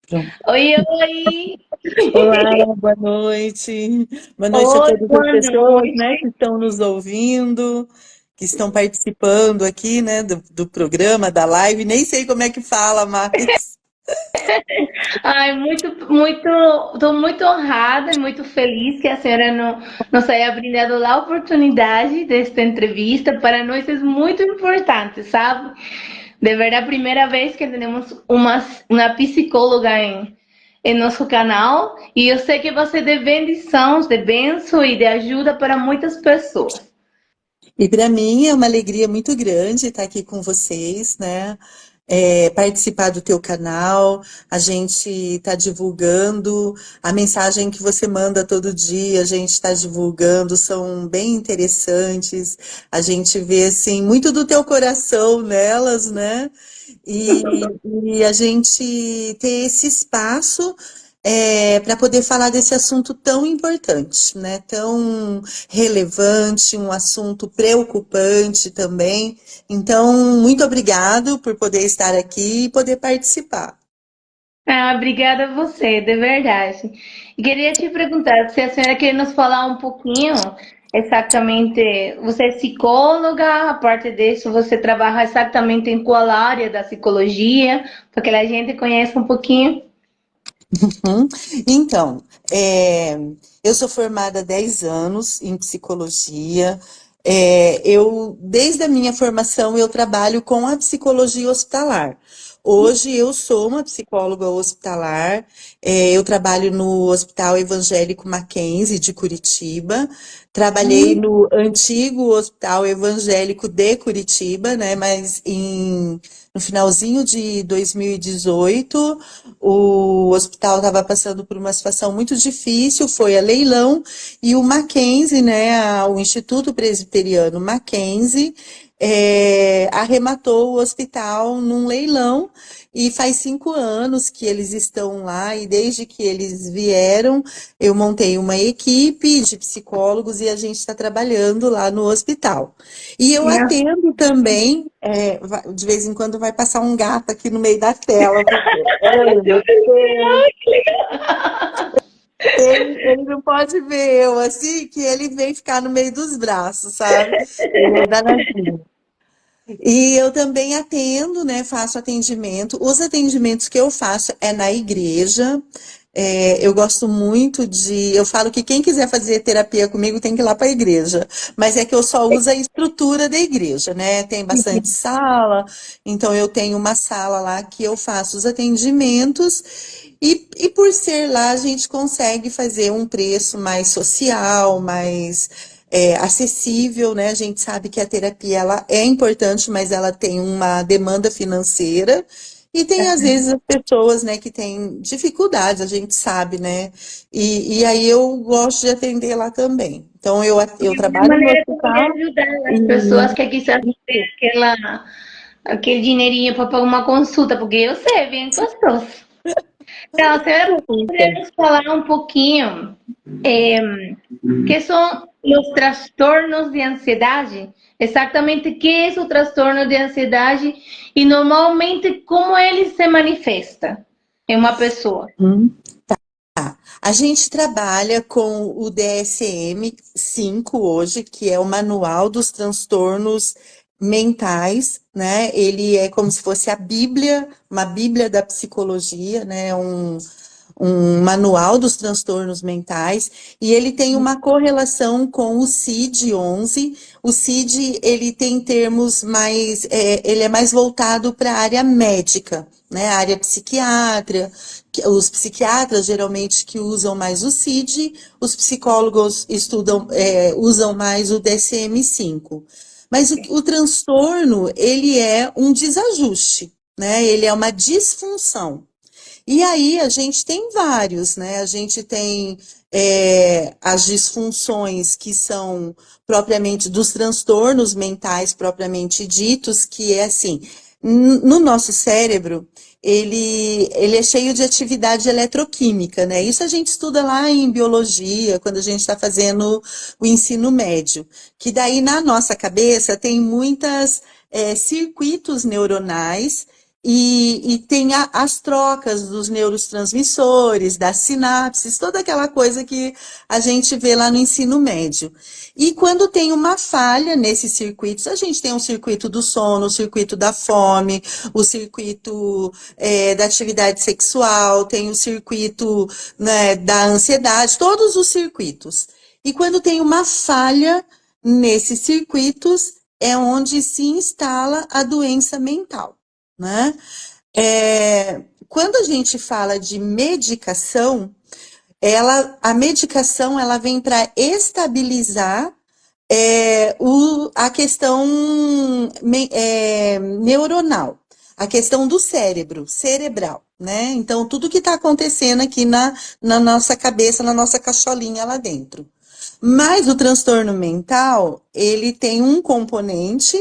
Pronto. Oi, oi! Olá, boa noite. Boa noite a Oi, todas as boa pessoas, né, que noite. estão nos ouvindo, que estão participando aqui, né, do programa, da live. Nem sei como é que fala mais. Ai, estou muito honrada e muito feliz que a senhora nos haya brindado a oportunidade desta entrevista. Para nós é muito importante, sabe? De ver a primeira vez que temos uma psicóloga em nosso canal e eu sei que vai ser de bendição, de benção e de ajuda para muitas pessoas. E para mim é uma alegria muito grande estar aqui com vocês, né? Participar do teu canal, a gente está divulgando a mensagem que você manda todo dia, a gente está divulgando, são bem interessantes, a gente vê assim muito do teu coração nelas, né? E a gente ter esse espaço para poder falar desse assunto tão importante, né? Tão relevante, um assunto preocupante também. Então, muito obrigado por poder estar aqui e poder participar. Ah, obrigada a você, de verdade. E queria te perguntar se a senhora quer nos falar um pouquinho exatamente. Você é psicóloga, a parte disso, você trabalha exatamente em qual área da psicologia, para que a gente conheça um pouquinho. Uhum. Então, é, eu sou formada há 10 anos em psicologia. Desde a minha formação, eu trabalho com a psicologia hospitalar. Hoje eu sou uma psicóloga hospitalar, eu trabalho no Hospital Evangélico Mackenzie de Curitiba, trabalhei no antigo Hospital Evangélico de Curitiba, né, no finalzinho de 2018, o hospital estava passando por uma situação muito difícil, foi a leilão, e o Mackenzie, né, o Instituto Presbiteriano Mackenzie, arrematou o hospital num leilão, e faz 5 anos que eles estão lá, e desde que eles vieram, eu montei uma equipe de psicólogos e a gente está trabalhando lá no hospital. E eu atendo também, de vez em quando vai passar um gato aqui no meio da tela, porque, olha, meu Deus, ele não pode ver eu assim, que ele vem ficar no meio dos braços, sabe? Ele é danadinho. E eu também atendo, né? Faço atendimento. Os atendimentos que eu faço é na igreja. Eu gosto muito de. Eu falo que quem quiser fazer terapia comigo tem que ir lá para a igreja. Mas é que eu só uso a estrutura da igreja, né? Tem bastante sala, então eu tenho uma sala lá que eu faço os atendimentos. E por ser lá, a gente consegue fazer um preço mais social, mais acessível, né? A gente sabe que a terapia ela é importante, mas ela tem uma demanda financeira e tem às vezes as pessoas, né, que têm dificuldades, a gente sabe, né? E aí eu gosto de atender lá também. Então eu De trabalho no maneira como de hospital ajudar as pessoas e que quizás não têm aquele dinheirinho para pagar uma consulta, porque eu sei, é bem custoso. Então, a senhora poderia nos falar um pouquinho que são os transtornos de ansiedade? Exatamente o que é o transtorno de ansiedade e normalmente como ele se manifesta em uma pessoa? a gente trabalha com o DSM-5 hoje, que é o Manual dos Transtornos Mentais, né? Ele é como se fosse a Bíblia, uma Bíblia da psicologia, né? Um manual dos transtornos mentais, e ele tem uma correlação com o CID-11. O CID, ele tem termos mais, ele é mais voltado para a área médica, né, a área psiquiatra, os psiquiatras geralmente que usam mais o CID, os psicólogos usam mais o DSM-5. Mas o transtorno, ele é um desajuste, né, ele é uma disfunção. E aí a gente tem vários, né? A gente tem as disfunções que são propriamente dos transtornos mentais propriamente ditos, que é assim, no nosso cérebro, ele é cheio de atividade eletroquímica, né? Isso a gente estuda lá em biologia, quando a gente está fazendo o ensino médio. Que daí na nossa cabeça tem muitas circuitos neuronais e tem as trocas dos neurotransmissores, das sinapses, toda aquela coisa que a gente vê lá no ensino médio. E quando tem uma falha nesses circuitos, a gente tem um circuito do sono, o circuito da fome, o circuito da atividade sexual, tem o circuito, né, da ansiedade, todos os circuitos. E quando tem uma falha nesses circuitos, é onde se instala a doença mental, né? Quando a gente fala de medicação, a medicação ela vem para estabilizar a questão neuronal, a questão do cerebral, né? Então, tudo que está acontecendo aqui na nossa cabeça, na nossa cacholinha lá dentro. Mas o transtorno mental, ele tem um componente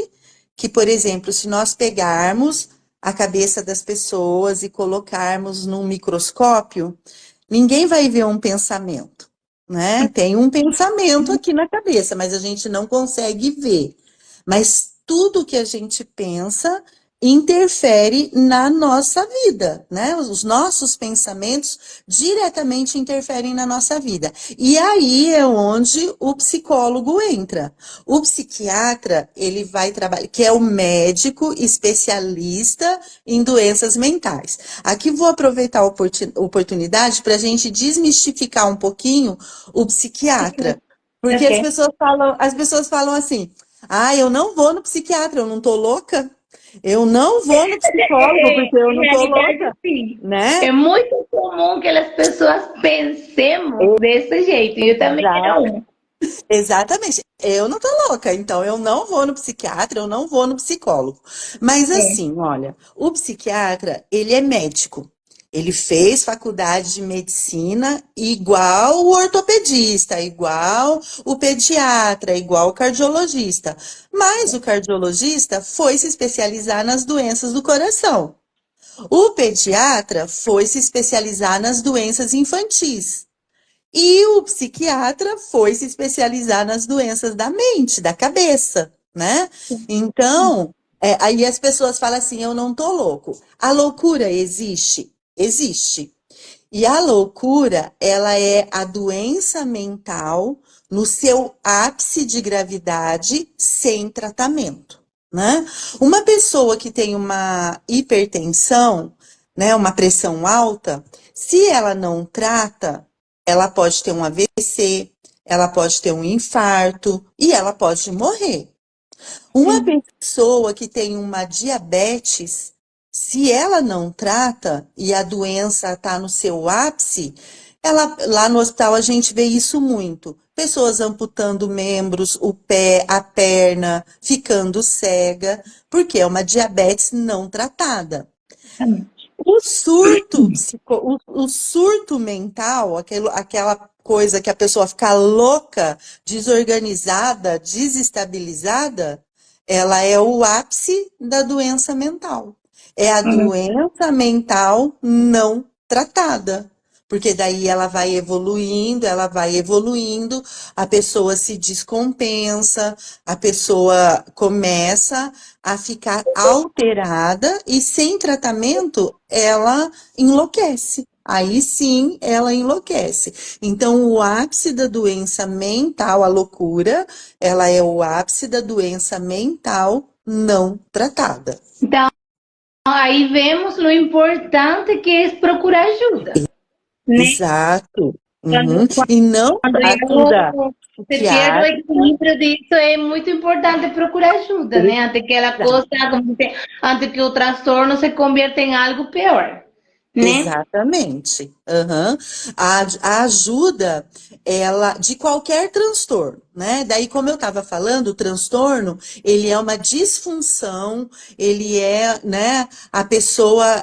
que, por exemplo, se nós pegarmos a cabeça das pessoas e colocarmos num microscópio, ninguém vai ver um pensamento, né? Tem um pensamento aqui na cabeça, mas a gente não consegue ver. Mas tudo que a gente pensa interfere na nossa vida, né? Os nossos pensamentos diretamente interferem na nossa vida. E aí é onde o psicólogo entra. O psiquiatra, ele vai trabalhar, que é o médico especialista em doenças mentais. Aqui vou aproveitar a oportunidade para a gente desmistificar um pouquinho o psiquiatra. Porque Ok. as pessoas falam assim, eu não vou no psiquiatra, eu não tô louca. Eu não vou no psicólogo porque eu Em não tô realidade, louca, sim. né? É muito comum que as pessoas pensemos desse jeito. E eu também era Exato. uma. Exatamente. Eu não tô louca, então eu não vou no psiquiatra, eu não vou no psicólogo. Mas É. assim, olha, o psiquiatra, ele é médico. Ele fez faculdade de medicina igual o ortopedista, igual o pediatra, igual o cardiologista. Mas o cardiologista foi se especializar nas doenças do coração. O pediatra foi se especializar nas doenças infantis. E o psiquiatra foi se especializar nas doenças da mente, da cabeça, né? Então, aí as pessoas falam assim: eu não tô louco. A loucura existe? Existe. E a loucura, ela é a doença mental no seu ápice de gravidade sem tratamento, né? Uma pessoa que tem uma hipertensão, né, uma pressão alta, se ela não trata, ela pode ter um AVC, ela pode ter um infarto e ela pode morrer. Uma Sim. pessoa que tem uma diabetes, se ela não trata e a doença está no seu ápice, lá no hospital a gente vê isso muito. Pessoas amputando membros, o pé, a perna, ficando cega, porque é uma diabetes não tratada. O surto mental, aquela coisa que a pessoa fica louca, desorganizada, desestabilizada, ela é o ápice da doença mental. É a doença mental não tratada. Porque daí ela vai evoluindo, a pessoa se descompensa, a pessoa começa a ficar alterada e sem tratamento ela enlouquece. Aí sim ela enlouquece. Então, o ápice da doença mental, a loucura, ela é o ápice da doença mental não tratada. Então, aí vemos o importante que é procurar ajuda, né? Exato. Quando, Uhum. E não quando ajuda eu se perde o psiquiátrica. equilíbrio disso, é muito importante procurar ajuda, né? Antes que ela coisa, antes que o transtorno se convierta em algo pior, né? Exatamente. Aham. A ajuda, ela, de qualquer transtorno, né? Daí, como eu estava falando, o transtorno, ele é uma disfunção, ele é, né, a pessoa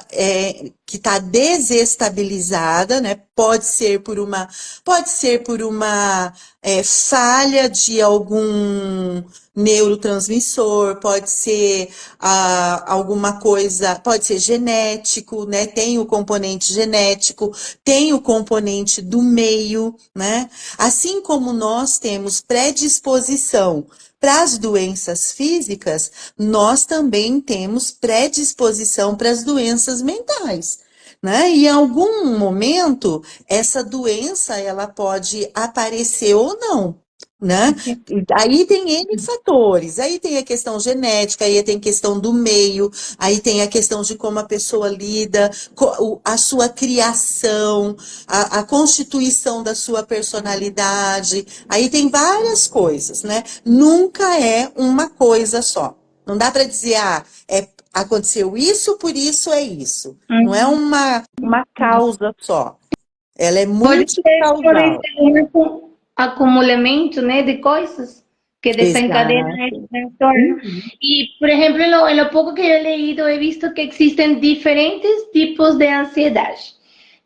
que está desestabilizada, né? Pode ser por uma falha de algum neurotransmissor, pode ser alguma coisa, pode ser genético, né? Tem o componente genético, tem o componente do meio, né? Assim como nós temos predisposição para as doenças físicas, nós também temos predisposição para as doenças mentais, né? E em algum momento, essa doença, ela pode aparecer ou não, né? Aí tem N fatores, aí tem a questão genética, aí tem a questão do meio, aí tem a questão de como a pessoa lida, a sua criação, a constituição da sua personalidade, aí tem várias coisas, né? Nunca é uma coisa só. Não dá para dizer, aconteceu isso, por isso é isso. Não é uma causa só. Ela é Pode ser, por multicausal. exemplo, um acumulamento, né, de coisas que desencadenam Exato. esse transtorno. Uhum. E, por exemplo, em lo pouco que eu he leído, he visto que existem diferentes tipos de ansiedade,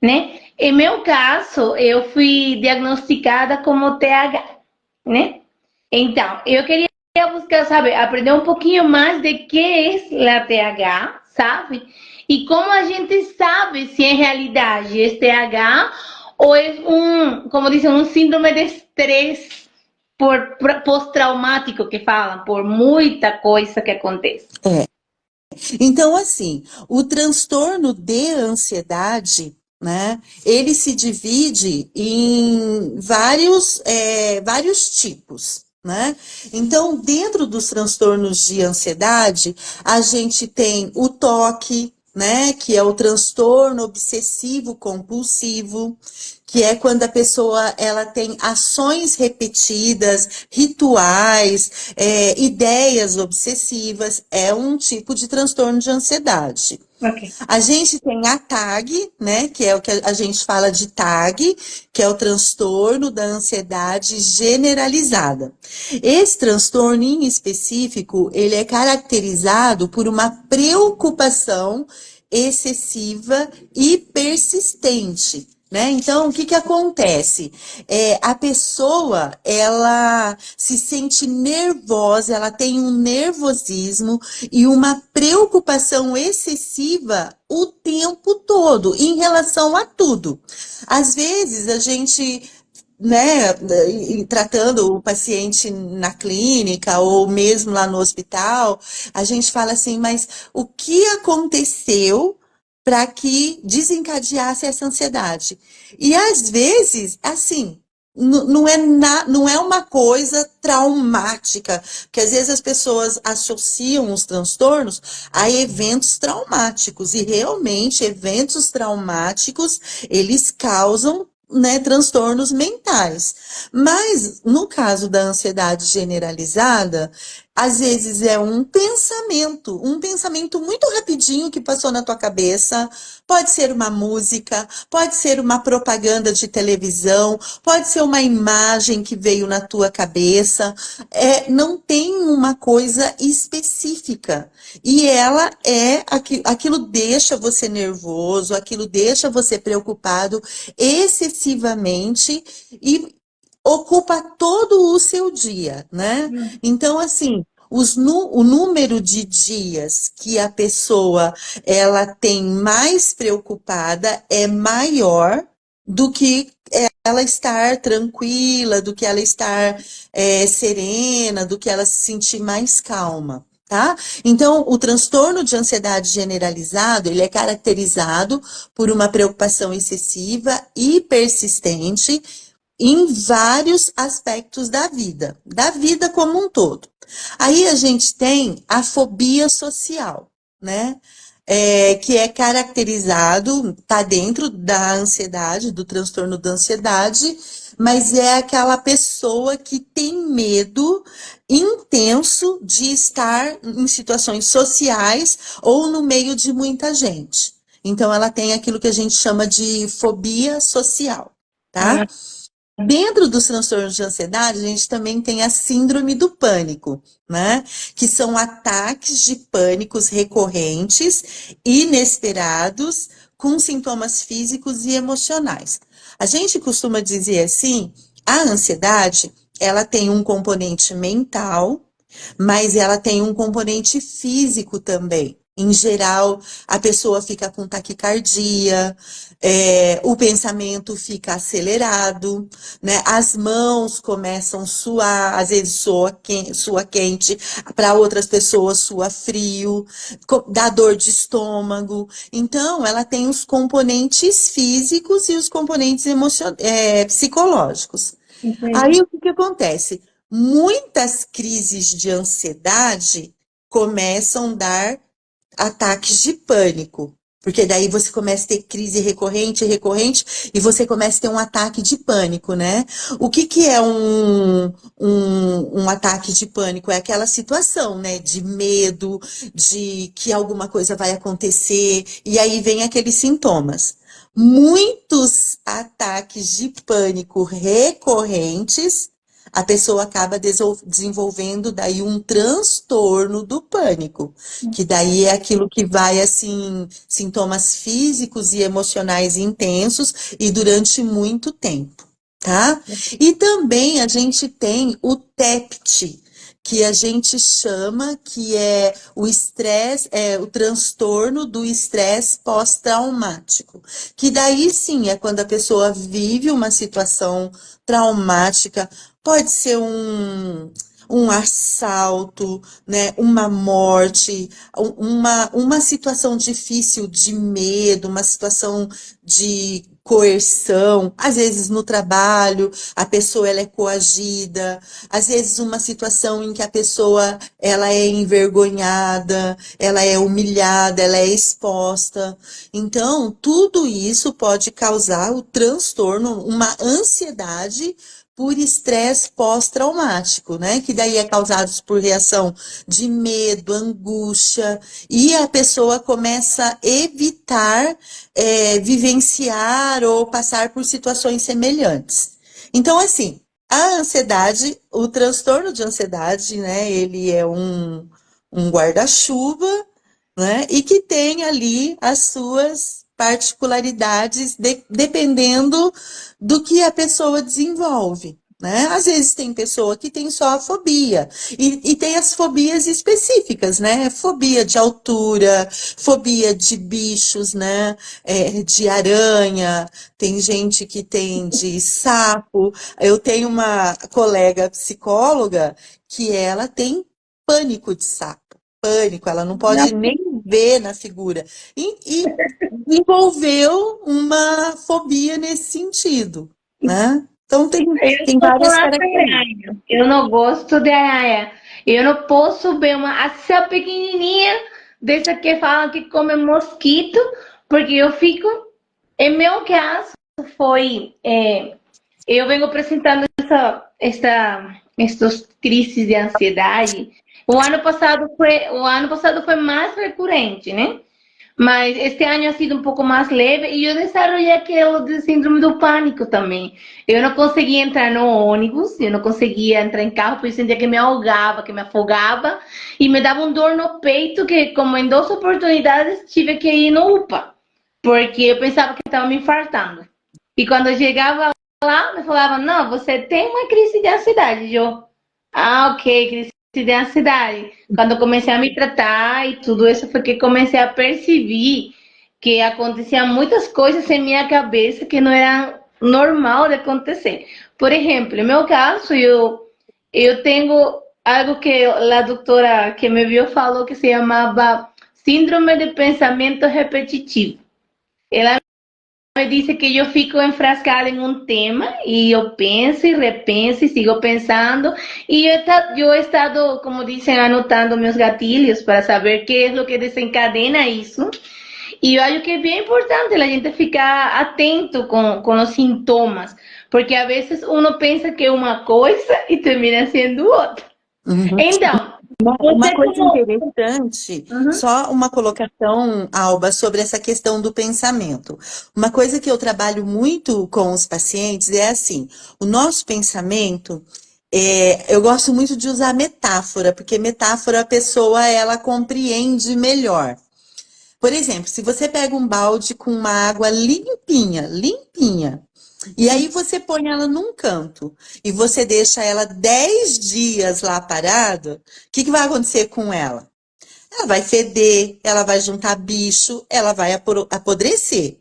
né? Em meu caso, eu fui diagnosticada como TH, né? Então, eu queria buscar, sabe, aprender um pouquinho mais de que é a TH, sabe? E como a gente sabe se em realidade é TH ou é como dizem, um síndrome de estresse pós-traumático que falam, por muita coisa que acontece. Então, assim, o transtorno de ansiedade, né, ele se divide em vários tipos, né? Então, dentro dos transtornos de ansiedade, a gente tem o TOC, né, que é o transtorno obsessivo compulsivo, que é quando a pessoa ela tem ações repetidas, rituais, ideias obsessivas, é um tipo de transtorno de ansiedade. Ok. A gente tem a TAG, né, que é o que a gente fala de TAG, que é o transtorno da ansiedade generalizada. Esse transtorno em específico, ele é caracterizado por uma preocupação excessiva e persistente. Né? Então, o que acontece? A pessoa, ela se sente nervosa, ela tem um nervosismo e uma preocupação excessiva o tempo todo, em relação a tudo. Às vezes, a gente, né, tratando o paciente na clínica ou mesmo lá no hospital, a gente fala assim, mas o que aconteceu para que desencadeasse essa ansiedade? E às vezes, assim, não é uma coisa traumática, porque às vezes as pessoas associam os transtornos a eventos traumáticos, e realmente eventos traumáticos, eles causam, né, transtornos mentais. Mas no caso da ansiedade generalizada, às vezes é um pensamento muito rapidinho que passou na tua cabeça, pode ser uma música, pode ser uma propaganda de televisão, pode ser uma imagem que veio na tua cabeça, não tem uma coisa específica. E ela aquilo deixa você nervoso, aquilo deixa você preocupado excessivamente e ocupa todo o seu dia, né? Então, assim, o número de dias que a pessoa ela tem mais preocupada é maior do que ela estar tranquila, do que ela estar serena, do que ela se sentir mais calma. Tá? Então, o transtorno de ansiedade generalizado, ele é caracterizado por uma preocupação excessiva e persistente em vários aspectos da vida como um todo. Aí a gente tem a fobia social, né? Que é caracterizado, está dentro da ansiedade, do transtorno da ansiedade, mas é aquela pessoa que tem medo intenso de estar em situações sociais ou no meio de muita gente. Então, ela tem aquilo que a gente chama de fobia social, tá? Dentro dos transtornos de ansiedade, a gente também tem a síndrome do pânico, né? Que são ataques de pânicos recorrentes, inesperados, com sintomas físicos e emocionais. A gente costuma dizer assim, a ansiedade, ela tem um componente mental, mas ela tem um componente físico também. Em geral, a pessoa fica com taquicardia, o pensamento fica acelerado, né? As mãos começam a suar, às vezes sua quente, para outras pessoas sua frio, dá dor de estômago. Então, ela tem os componentes físicos e os componentes psicológicos. Aí, Entendi. o que que acontece? Muitas crises de ansiedade começam a dar ataques de pânico. Porque daí você começa a ter crise recorrente, recorrente, e você começa a ter um ataque de pânico, né? O que que é um ataque de pânico? É aquela situação, né? De medo, de que alguma coisa vai acontecer, e aí vem aqueles sintomas. Muitos ataques de pânico recorrentes, a pessoa acaba desenvolvendo daí um transtorno do pânico, que daí é aquilo que vai assim, sintomas físicos e emocionais intensos e durante muito tempo, tá? E também a gente tem o TEPT, que a gente chama que é o estresse, o transtorno do estresse pós-traumático, que daí sim é quando a pessoa vive uma situação traumática, pode ser um assalto, né, uma morte, uma situação difícil de medo, uma situação de coerção, às vezes no trabalho, a pessoa ela é coagida, às vezes uma situação em que a pessoa ela é envergonhada, ela é humilhada, ela é exposta. Então, tudo isso pode causar o transtorno, uma ansiedade por estresse pós-traumático, né? Que daí é causado por reação de medo, angústia, e a pessoa começa a evitar vivenciar ou passar por situações semelhantes. Então, assim, a ansiedade, o transtorno de ansiedade, né? Ele é um guarda-chuva, né? E que tem ali as suas particularidades dependendo do que a pessoa desenvolve. Né? Às vezes tem pessoa que tem só a fobia, e tem as fobias específicas, né? Fobia de altura, fobia de bichos, né? De aranha, tem gente que tem de sapo. Eu tenho uma colega psicóloga que ela tem pânico de sapo. Pânico, ela não pode nem ver na figura. E desenvolveu uma fobia nesse sentido, né? Então Eu tem sou com várias as características. aranhas. Eu não gosto de aranha. Eu não posso ver uma essa pequenininha dessa que falam que come mosquito, porque eu fico. Em meu caso, foi. Eu venho apresentando estas crises de ansiedade. O ano passado foi mais recorrente, né? Mas este ano ha sido um pouco mais leve e eu desenvolvi aquele de síndrome do pânico também. Eu não conseguia entrar no ônibus, eu não conseguia entrar em carro, porque eu sentia que me ahogava, que me afogava e me dava um dor no peito que, como em 2 oportunidades, tive que ir no UPA, porque eu pensava que estava me infartando. E quando eu chegava lá, me falavam, não, você tem uma crise de ansiedade. E eu, ok, crise de ansiedade. Quando eu comecei a me tratar e tudo isso, foi que comecei a perceber que aconteciam muitas coisas em minha cabeça que não era normal de acontecer. Por exemplo, no meu caso, eu tenho algo que a doutora que me viu falou que se chamava síndrome de pensamento repetitivo. Ela me disse que eu fico enfrascada em um tema e eu penso e repenso e sigo pensando e eu he estado, como dizem, anotando meus gatilhos para saber o que é o que desencadena isso. E eu acho que é bem importante a gente ficar atento com os sintomas, porque às vezes uno pensa que é uma coisa e termina sendo outra. Uhum. Então, Uma você coisa como... interessante, Uhum. só uma colocação, Alba, sobre essa questão do pensamento. Uma coisa que eu trabalho muito com os pacientes é assim, o nosso pensamento, eu gosto muito de usar metáfora, porque metáfora a pessoa, ela compreende melhor. Por exemplo, se você pega um balde com uma água limpinha, limpinha, e aí você põe ela num canto e você deixa ela 10 dias lá parada, o que que vai acontecer com ela? Ela vai feder, ela vai juntar bicho, ela vai apodrecer.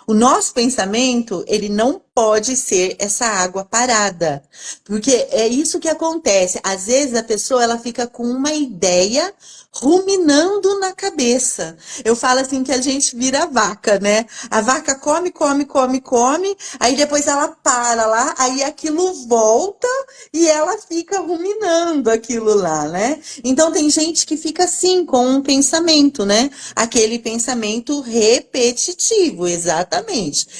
O nosso pensamento, ele não pode ser essa água parada, porque é isso que acontece. Às vezes a pessoa ela fica com uma ideia ruminando na cabeça. Eu falo assim que a gente vira vaca, né? A vaca come, come, come, come, aí depois ela para lá, aí aquilo volta e ela fica ruminando aquilo lá, né? Então tem gente que fica assim com um pensamento, né? Aquele pensamento repetitivo, exatamente.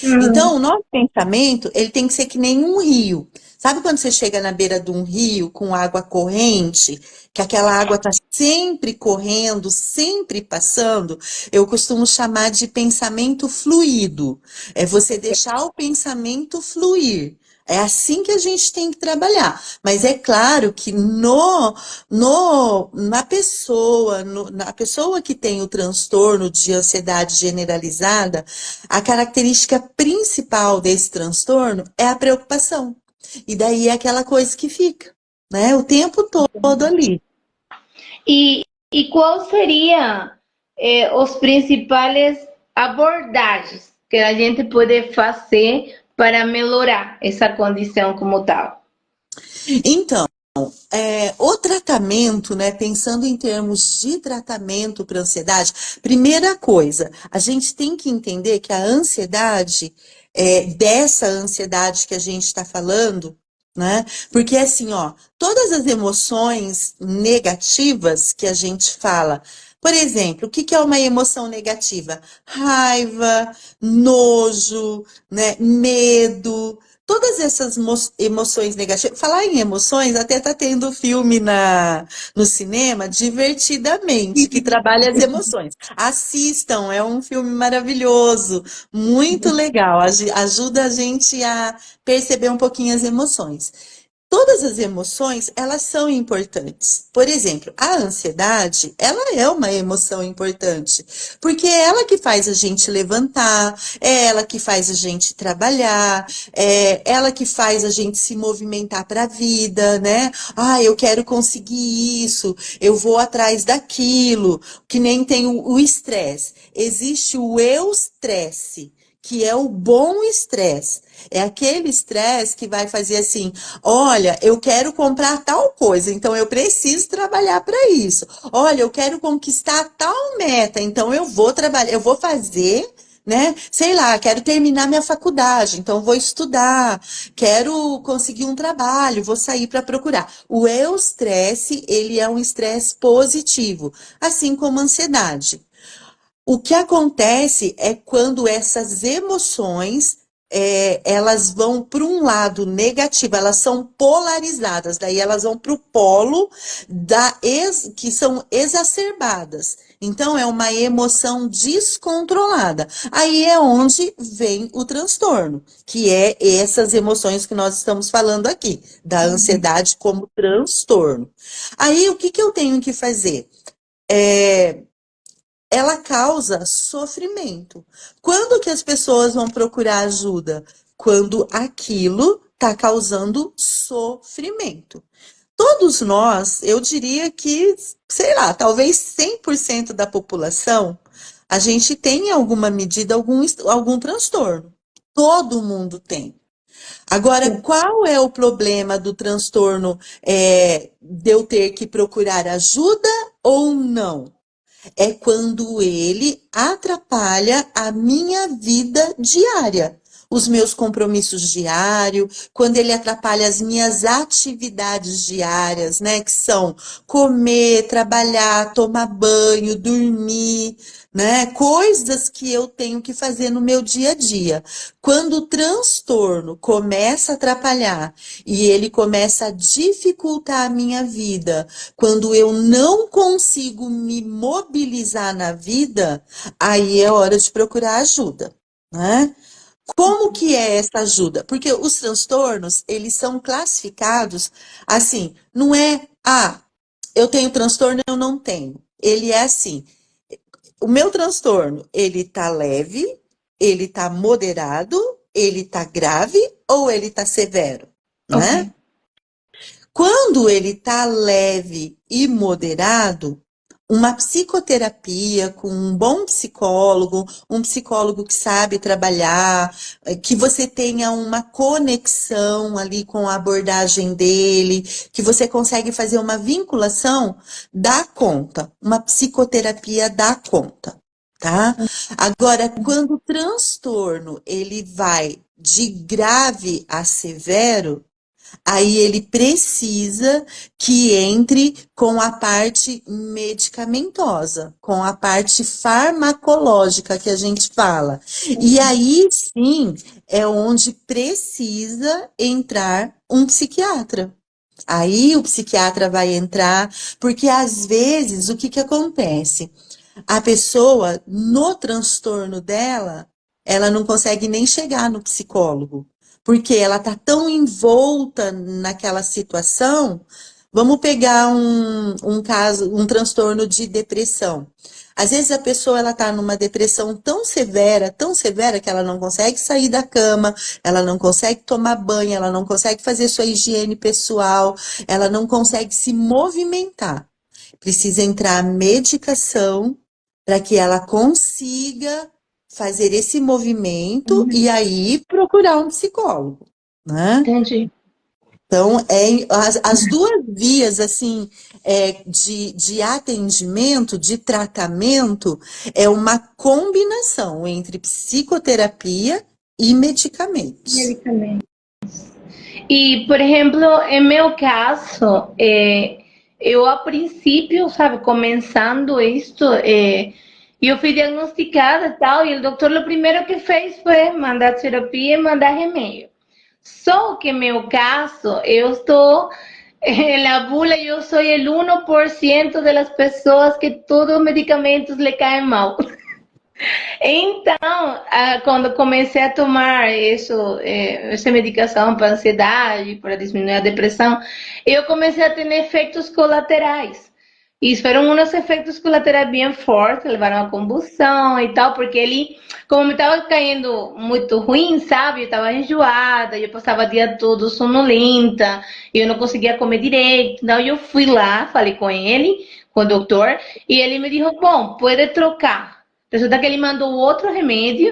Então, o nosso pensamento, ele tem que ser que nem um rio. Sabe quando você chega na beira de um rio com água corrente, que aquela água está sempre correndo, sempre passando? Eu costumo chamar de pensamento fluido. É você deixar o pensamento fluir. É assim que a gente tem que trabalhar. Mas é claro que na pessoa que tem o transtorno de ansiedade generalizada, a característica principal desse transtorno é a preocupação. E daí é aquela coisa que fica, né? O tempo todo ali. E, e qual seria os principais abordagens que a gente pode fazer para melhorar essa condição como tal? Então, o tratamento, né, pensando em termos de tratamento para ansiedade, primeira coisa, a gente tem que entender que a ansiedade, dessa ansiedade que a gente está falando, né, porque assim, ó, todas as emoções negativas que a gente fala, por exemplo, o que que é uma emoção negativa? Raiva, nojo, né, medo. Todas essas emoções negativas. Falar em emoções, até tá tendo filme no cinema, Divertidamente, que trabalha as emoções. Assistam, é um filme maravilhoso, muito legal, ajuda a gente a perceber um pouquinho as emoções. Todas as emoções, elas são importantes. Por exemplo, a ansiedade, ela é uma emoção importante, porque é ela que faz a gente levantar, é ela que faz a gente trabalhar, é ela que faz a gente se movimentar para a vida, né? Ah, eu quero conseguir isso, eu vou atrás daquilo, que nem tem o estresse. Existe o eu-estresse, que é o bom estresse. É aquele estresse que vai fazer assim: olha, eu quero comprar tal coisa, então eu preciso trabalhar para isso. Olha, eu quero conquistar tal meta, então eu vou trabalhar, eu vou fazer, né? Sei lá, quero terminar minha faculdade, então vou estudar, quero conseguir um trabalho, vou sair para procurar. O estresse, ele é um estresse positivo, assim como a ansiedade. O que acontece é quando essas emoções elas vão para um lado negativo, elas são polarizadas, daí elas vão para o polo que são exacerbadas. Então, é uma emoção descontrolada. Aí é onde vem o transtorno, que é essas emoções que nós estamos falando aqui, da ansiedade como transtorno. Aí, o que que eu tenho que fazer? Ela causa sofrimento. Quando que as pessoas vão procurar ajuda? Quando aquilo está causando sofrimento. Todos nós, eu diria que, sei lá, talvez 100% da população, a gente tem em alguma medida algum transtorno. Todo mundo tem. Agora, qual é o problema do transtorno de eu ter que procurar ajuda ou não? É quando ele atrapalha a minha vida diária, os meus compromissos diários, quando ele atrapalha as minhas atividades diárias, né, que são comer, trabalhar, tomar banho, dormir, né, coisas que eu tenho que fazer no meu dia a dia. Quando o transtorno começa a atrapalhar e ele começa a dificultar a minha vida, quando eu não consigo me mobilizar na vida, aí é hora de procurar ajuda, né? Como que é essa ajuda? Porque os transtornos, eles são classificados assim, não é, eu tenho transtorno, eu não tenho. Ele é assim, o meu transtorno, ele tá leve, ele tá moderado, ele tá grave ou ele tá severo, Ok. né? Quando ele tá leve e moderado, uma psicoterapia com um bom psicólogo, um psicólogo que sabe trabalhar, que você tenha uma conexão ali com a abordagem dele, que você consegue fazer uma vinculação, dá conta. Uma psicoterapia dá conta, tá? Agora, quando o transtorno ele vai de grave a severo, aí ele precisa que entre com a parte medicamentosa, com a parte farmacológica que a gente fala. E aí sim é onde precisa entrar um psiquiatra. Aí o psiquiatra vai entrar, porque às vezes o que que acontece? A pessoa, no transtorno dela, ela não consegue nem chegar no psicólogo, porque ela tá tão envolta naquela situação. Vamos pegar um caso, um transtorno de depressão. Às vezes a pessoa ela tá numa depressão tão severa que ela não consegue sair da cama, ela não consegue tomar banho, ela não consegue fazer sua higiene pessoal, ela não consegue se movimentar. Precisa entrar a medicação para que ela consiga fazer esse movimento e aí procurar um psicólogo, né? Entendi. Então, as duas vias, assim, de atendimento, de tratamento, é uma combinação entre psicoterapia e medicamentos. Medicamento. E, por exemplo, em meu caso, eu a princípio, sabe, começando isto, eu fui diagnosticada e tal, e o doutor o primeiro que fez foi mandar terapia e mandar remédio. Só que em meu caso, eu estou na bula, eu sou o 1% das pessoas que todos os medicamentos lhe caem mal. Então, quando comecei a tomar essa medicação para ansiedade, para diminuir a depressão, eu comecei a ter efeitos colaterais. E foram uns efeitos colaterais bem fortes, levaram a convulsão e tal, porque ele, como me estava caindo muito ruim, sabe? Eu estava enjoada, eu passava o dia todo sonolenta, eu não conseguia comer direito. Então, eu fui lá, falei com ele, com o doutor, e ele me disse: bom, pode trocar. Resulta que ele mandou outro remédio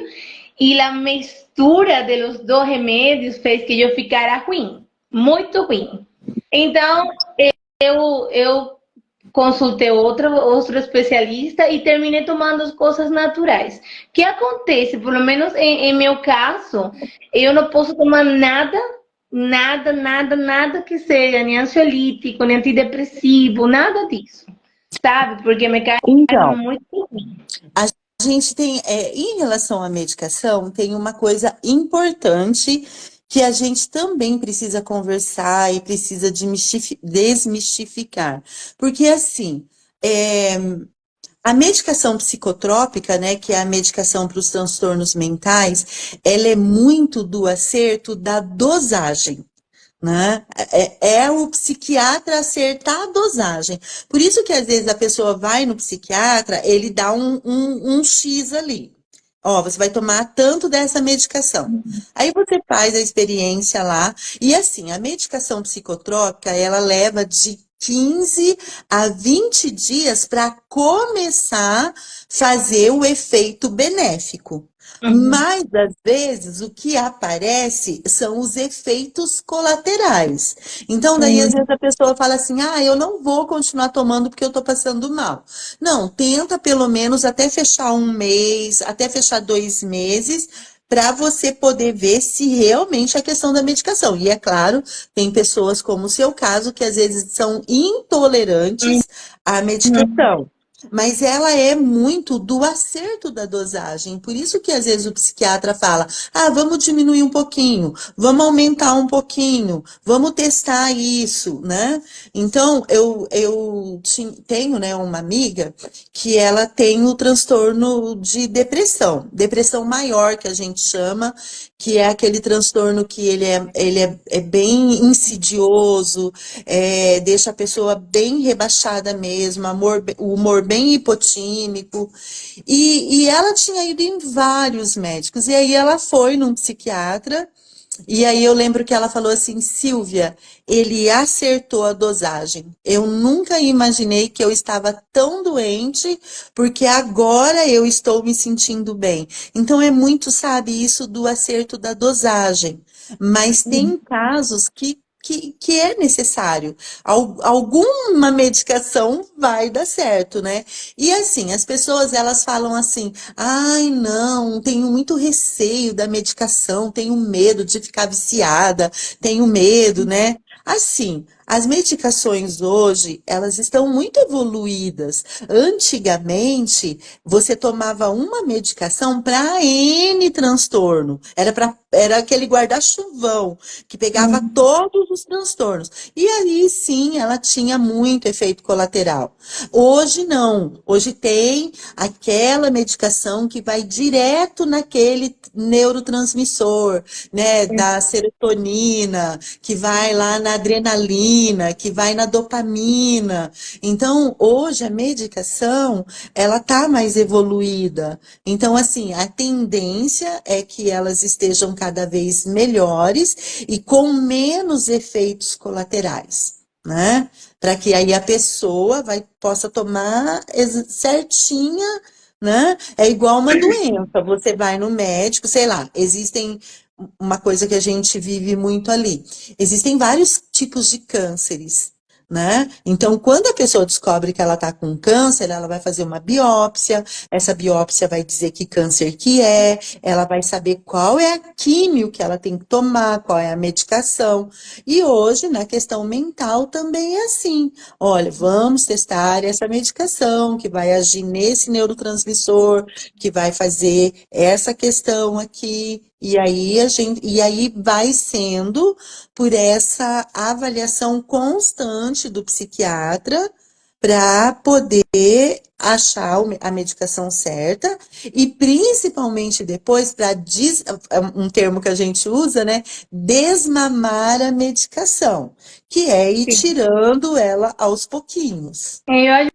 e a mistura dos dois remédios fez que eu ficara ruim, muito ruim. Então, eu consultei outro especialista e terminei tomando as coisas naturais. O que acontece? Por lo menos em meu caso, eu não posso tomar nada que seja nem ansiolítico, nem antidepressivo, nada disso, sabe? Porque me cai Então, muito ruim. a gente tem, em relação à medicação, tem uma coisa importante que a gente também precisa conversar e precisa desmistificar. Porque, assim, é, a medicação psicotrópica, né, que é a medicação para os transtornos mentais, ela é muito do acerto da dosagem, né? É o psiquiatra acertar a dosagem. Por isso que às vezes a pessoa vai no psiquiatra, ele dá um X ali. Ó, você vai tomar tanto dessa medicação. Aí você faz a experiência lá, e assim, a medicação psicotrópica, ela leva de 15 a 20 dias para começar a fazer o efeito benéfico. Uhum. Mas, às vezes, o que aparece são os efeitos colaterais. Então, daí, às vezes, a pessoa fala assim: ah, eu não vou continuar tomando porque eu tô passando mal. Não, tenta pelo menos até fechar um mês, até fechar 2 meses, para você poder ver se realmente é a questão da medicação. E é claro, tem pessoas como o seu caso, que às vezes são intolerantes à medicação. Mas ela é muito do acerto da dosagem. Por isso que às vezes o psiquiatra fala: ah, vamos diminuir um pouquinho, vamos aumentar um pouquinho, vamos testar isso, né? Então, eu tenho, né, uma amiga que ela tem o transtorno de depressão maior, que a gente chama, que é aquele transtorno que ele é bem insidioso, deixa a pessoa bem rebaixada mesmo, o humor bem hipotímico. E ela tinha ido em vários médicos, e aí ela foi num psiquiatra, E aí eu lembro que ela falou assim, Silvia, ele acertou a dosagem. Eu nunca imaginei que eu estava tão doente, porque agora eu estou me sentindo bem. Então é muito, sabe, isso do acerto da dosagem. Mas tem casos que é necessário. Alguma medicação vai dar certo, né? E assim, as pessoas elas falam assim, ai, não, tenho muito receio da medicação, tenho medo de ficar viciada, tenho medo, né? Assim, as medicações hoje, elas estão muito evoluídas. Antigamente, você tomava uma medicação para N transtorno. Era aquele guarda-chuvão que pegava todos os transtornos. E aí sim, ela tinha muito efeito colateral. Hoje não. Hoje tem aquela medicação que vai direto naquele neurotransmissor, né, da serotonina, que vai lá na adrenalina, que vai na dopamina. Então, hoje a medicação, ela tá mais evoluída. Então, assim, a tendência é que elas estejam cada vez melhores e com menos efeitos colaterais, né? Para que aí a pessoa possa tomar certinha, né? É igual uma doença. Você vai no médico, sei lá, existem uma coisa que a gente vive muito ali. Existem vários tipos de cânceres, né? Então, quando a pessoa descobre que ela está com câncer, ela vai fazer uma biópsia, essa biópsia vai dizer que câncer que é, ela vai saber qual é a químio que ela tem que tomar, qual é a medicação. E hoje, na questão mental, também é assim. Olha, vamos testar essa medicação que vai agir nesse neurotransmissor, que vai fazer essa questão aqui. E aí vai sendo por essa avaliação constante do psiquiatra para poder achar a medicação certa e principalmente depois para um termo que a gente usa, né, desmamar a medicação, que é ir Sim. tirando ela aos pouquinhos. Eu acho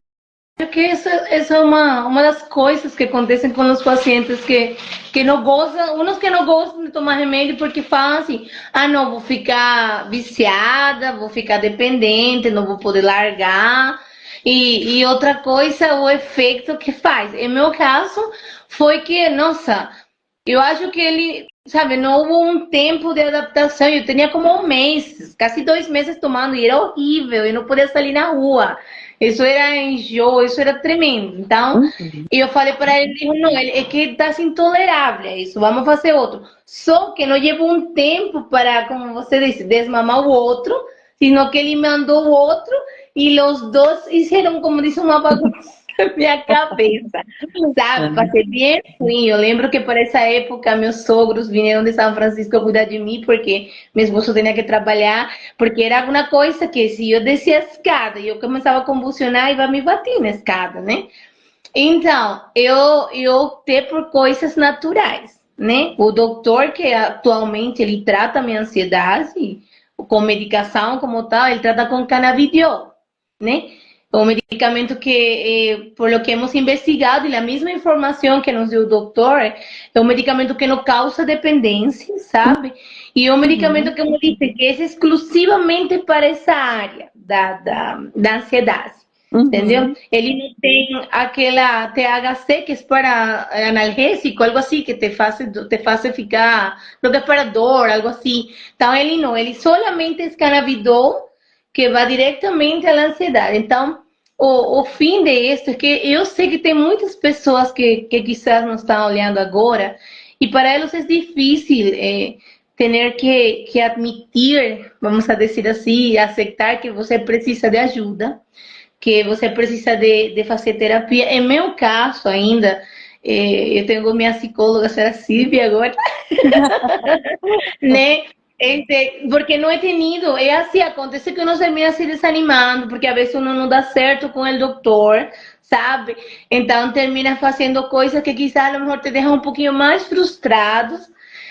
que essa é uma das coisas que acontecem com os pacientes que não gostam, uns que não gostam de tomar remédio porque falam assim, ah, não, vou ficar viciada, vou ficar dependente, não vou poder largar. E outra coisa, o efeito que faz. Em meu caso, foi que, nossa, eu acho que ele, sabe, não houve um tempo de adaptação. Eu tinha como um mês, quase 2 meses tomando, e era horrível, eu não podia sair na rua. Isso era enjoo, isso era tremendo. Então, eu falei para ele, digo, não, é que está intolerável isso, vamos fazer outro. Só que não levou um tempo para, como você disse, desmamar o outro, sino que ele mandou o outro e os dois fizeram, como disse, uma bagunça na minha cabeça. Sabe, passei bem ruim. Eu lembro que por essa época meus sogros vieram de São Francisco cuidar de mim, porque meu esposo tinha que trabalhar, porque era alguma coisa que se eu descia a escada e eu começava a convulsionar, ia me bater na escada, né? Então, eu optei por coisas naturais, né? O doutor que atualmente ele trata a minha ansiedade com medicação como tal, ele trata com canabidiol, né? Um medicamento que, por lo que hemos investigado, e a mesma informação que nos deu o doutor, é um medicamento que não causa dependência, sabe? E é um medicamento que, como disse, que é exclusivamente para essa área da ansiedade. Entendeu? Uhum. Ele não tem aquela THC que é para analgésico, algo assim, que te faz ficar, não que é para dor, algo assim. Então, ele não, ele solamente é canabidol, que vai diretamente à ansiedade. Então, o fim disso é que eu sei que tem muitas pessoas que quizás não estão olhando agora, e para eles é difícil ter que admitir, vamos a dizer assim, aceitar que você precisa de ajuda, que você precisa de fazer terapia. Em meu caso, ainda, eu tenho minha psicóloga, a senhora Silvia, agora, né? Porque não é tenido, é assim, acontece que uno termina se desanimando, porque a vezes uno não dá certo com o doutor, sabe? Então termina fazendo coisas que quizás a lo mejor te deixam um pouquinho mais frustrados.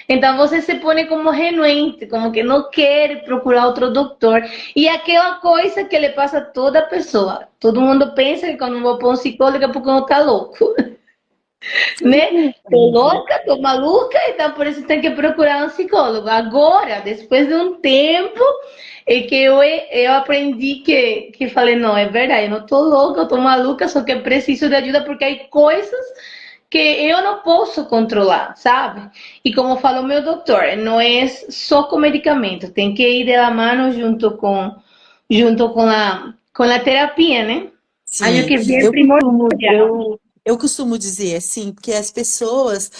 Então você se põe como renuente, como que não quer procurar outro doutor. E aquela coisa que lhe passa a toda pessoa. Todo mundo pensa que quando vou para um psicólogo é porque não está louco. né? Tô louca, tô maluca, então por isso tem que procurar um psicólogo. Agora, depois de um tempo, é que eu aprendi que falei, não, é verdade, eu não tô louca, eu tô maluca, só que eu preciso de ajuda porque hay coisas que eu não posso controlar, sabe? E como falou meu doutor, não é só com medicamento, tem que ir de la mano junto com a terapia, né? Acho Sim, que é eu costumo, primordial. eu costumo dizer assim, porque as pessoas,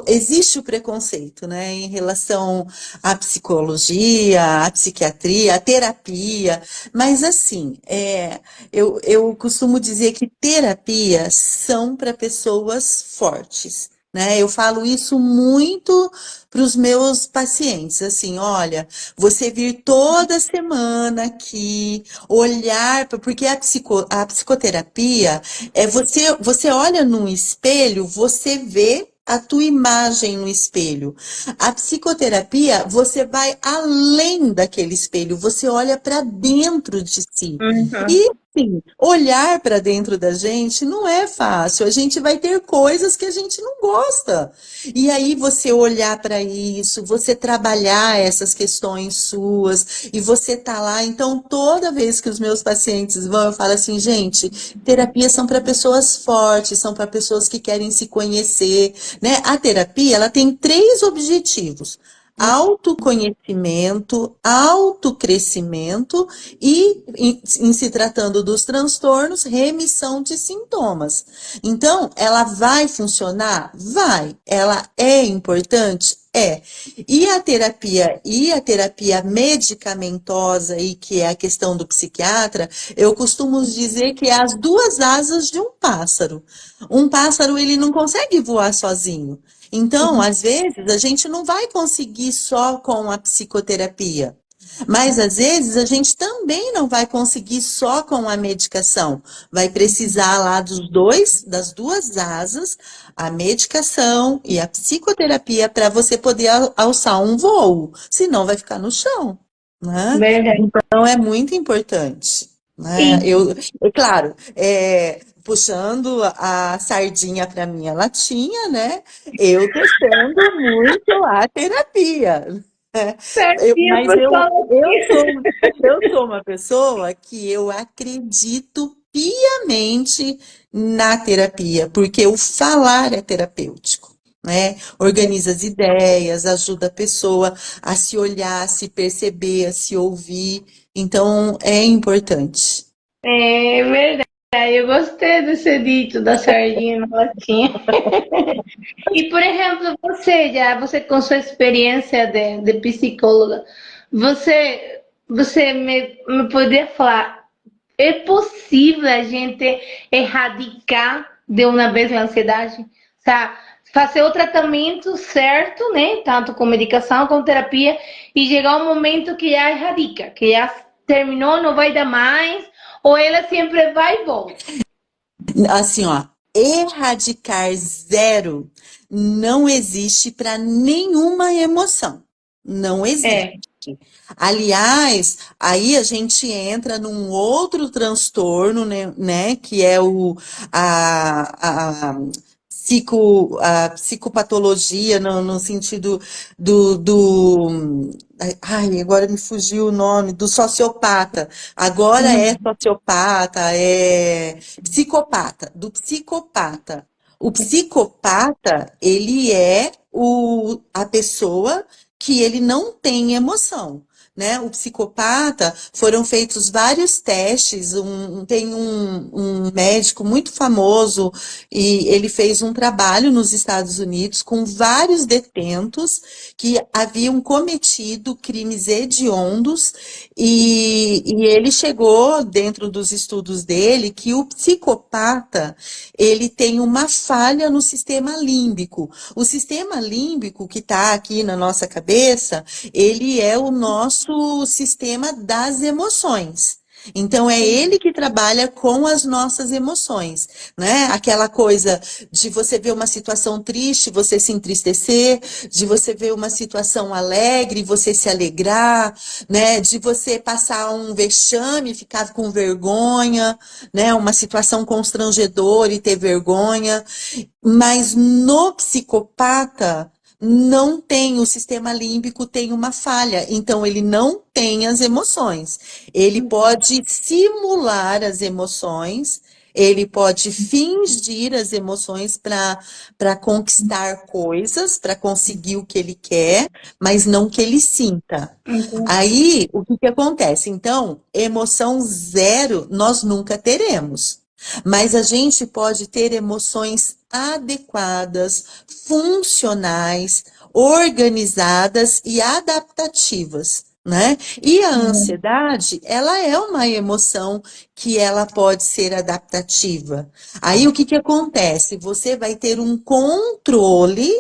existe o preconceito, né, em relação à psicologia, à psiquiatria, à terapia, mas assim, eu costumo dizer que terapias são para pessoas fortes. Né? Eu falo isso muito para os meus pacientes, assim, olha, você vir toda semana aqui, olhar, porque a psicoterapia é você olha num espelho, você vê a tua imagem no espelho. A psicoterapia, você vai além daquele espelho, você olha para dentro de si. Uhum. E sim, olhar para dentro da gente não é fácil. A gente vai ter coisas que a gente não gosta. E aí você olhar para isso, você trabalhar essas questões suas e você tá lá. Então, toda vez que os meus pacientes vão, eu falo assim, gente, terapias são para pessoas fortes, são para pessoas que querem se conhecer, né? A terapia, ela tem três objetivos: autoconhecimento, autocrescimento e, em se tratando dos transtornos, remissão de sintomas. Então, ela vai funcionar? Vai. Ela é importante? É. E a terapia medicamentosa, e que é a questão do psiquiatra, eu costumo dizer que é as duas asas de um pássaro. Um pássaro, ele não consegue voar sozinho. Então, às vezes, a gente não vai conseguir só com a psicoterapia. Mas às vezes a gente também não vai conseguir só com a medicação. Vai precisar lá das duas asas, a medicação e a psicoterapia para você poder alçar um voo. Senão vai ficar no chão, né? Verdade. Então é muito importante, né? Sim, Claro, puxando a sardinha para minha latinha, né? Eu defendo muito a terapia. Né? certinho, Mas pessoal. eu sou uma pessoa que eu acredito piamente na terapia, porque o falar é terapêutico. Né? Organiza as ideias, ajuda a pessoa a se olhar, a se perceber, a se ouvir. Então, é importante. É verdade. Eu gostei desse dito da sardinha na latinha. E, por exemplo, você com sua experiência de psicóloga, você me poderia falar, é possível a gente erradicar de uma vez a ansiedade? Sabe? Fazer o tratamento certo, né? Tanto com medicação como terapia, e chegar um momento que já erradica, que já terminou, não vai dar mais, ou ela sempre vai e volta. Assim, ó, erradicar zero não existe para nenhuma emoção. Não existe. É, Aliás, aí a gente entra num outro transtorno, né, que é a psicopatologia no sentido do, ai, agora me fugiu o nome, do sociopata. Agora é sociopata, é psicopata, do psicopata. O psicopata, ele é a pessoa que ele não tem emoção. Né? O psicopata, foram feitos vários testes, tem um médico muito famoso e ele fez um trabalho nos Estados Unidos com vários detentos que haviam cometido crimes hediondos e ele chegou dentro dos estudos dele que o psicopata ele tem uma falha no sistema límbico. O sistema límbico que está aqui na nossa cabeça ele é o nosso sistema das emoções. Então é ele que trabalha com as nossas emoções, né? Aquela coisa de você ver uma situação triste, você se entristecer, de você ver uma situação alegre, você se alegrar, né? De você passar um vexame, ficar com vergonha, né? Uma situação constrangedora e ter vergonha. Mas no psicopata não tem, o sistema límbico tem uma falha, então ele não tem as emoções. Ele pode simular as emoções, ele pode fingir as emoções para conquistar coisas, para conseguir o que ele quer, mas não que ele sinta. Aí, o que que acontece? Então, emoção zero nós nunca teremos. Mas a gente pode ter emoções adequadas, funcionais, organizadas e adaptativas, né? E a ansiedade, ela é uma emoção que ela pode ser adaptativa. Aí o que que acontece? Você vai ter um controle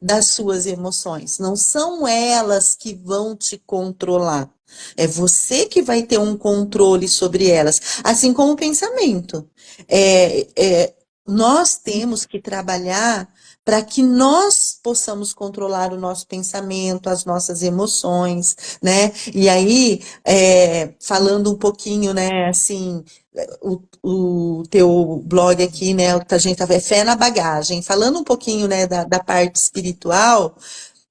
das suas emoções. Não são elas que vão te controlar. É você que vai ter um controle sobre elas, assim como o pensamento. Nós temos que trabalhar para que nós possamos controlar o nosso pensamento, as nossas emoções, né? E aí, falando um pouquinho, né, assim, o teu blog aqui, né, a gente tava, é fé na bagagem, falando um pouquinho, né, da parte espiritual,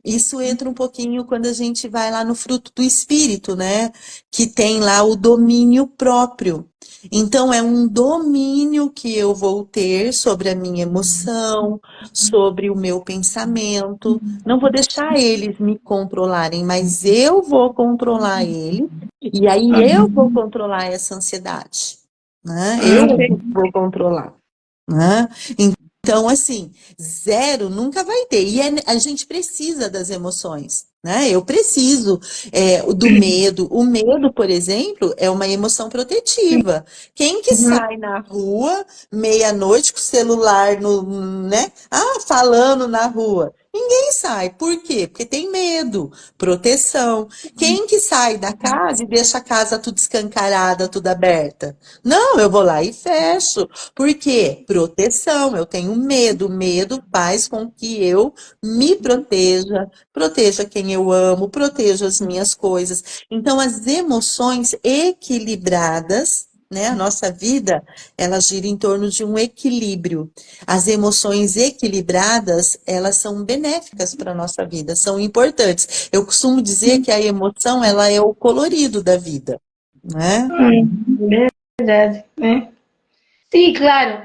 isso entra um pouquinho quando a gente vai lá no fruto do espírito, né? Que tem lá o domínio próprio. Então, é um domínio que eu vou ter sobre a minha emoção, sobre o meu pensamento. Não vou deixar eles me controlarem, mas eu vou controlar ele, e aí eu vou controlar essa ansiedade, né? Eu vou controlar, né? Então, assim, zero nunca vai ter. E a gente precisa das emoções, né? Eu preciso do medo. O medo, por exemplo, é uma emoção protetiva. Quem que sai na rua, meia-noite, com o celular né? Falando na rua. Ninguém sai. Por quê? Porque tem medo, proteção. Quem que sai da casa e deixa a casa tudo escancarada, tudo aberta? Não, eu vou lá e fecho. Por quê? Proteção. Eu tenho medo. Medo faz com que eu me proteja, proteja quem eu amo, proteja as minhas coisas. Então, as emoções equilibradas, né? A nossa vida, ela gira em torno de um equilíbrio. As emoções equilibradas, elas são benéficas para a nossa vida, são importantes. Eu costumo dizer que a emoção, ela é o colorido da vida, né? Verdade, né? Sí, claro.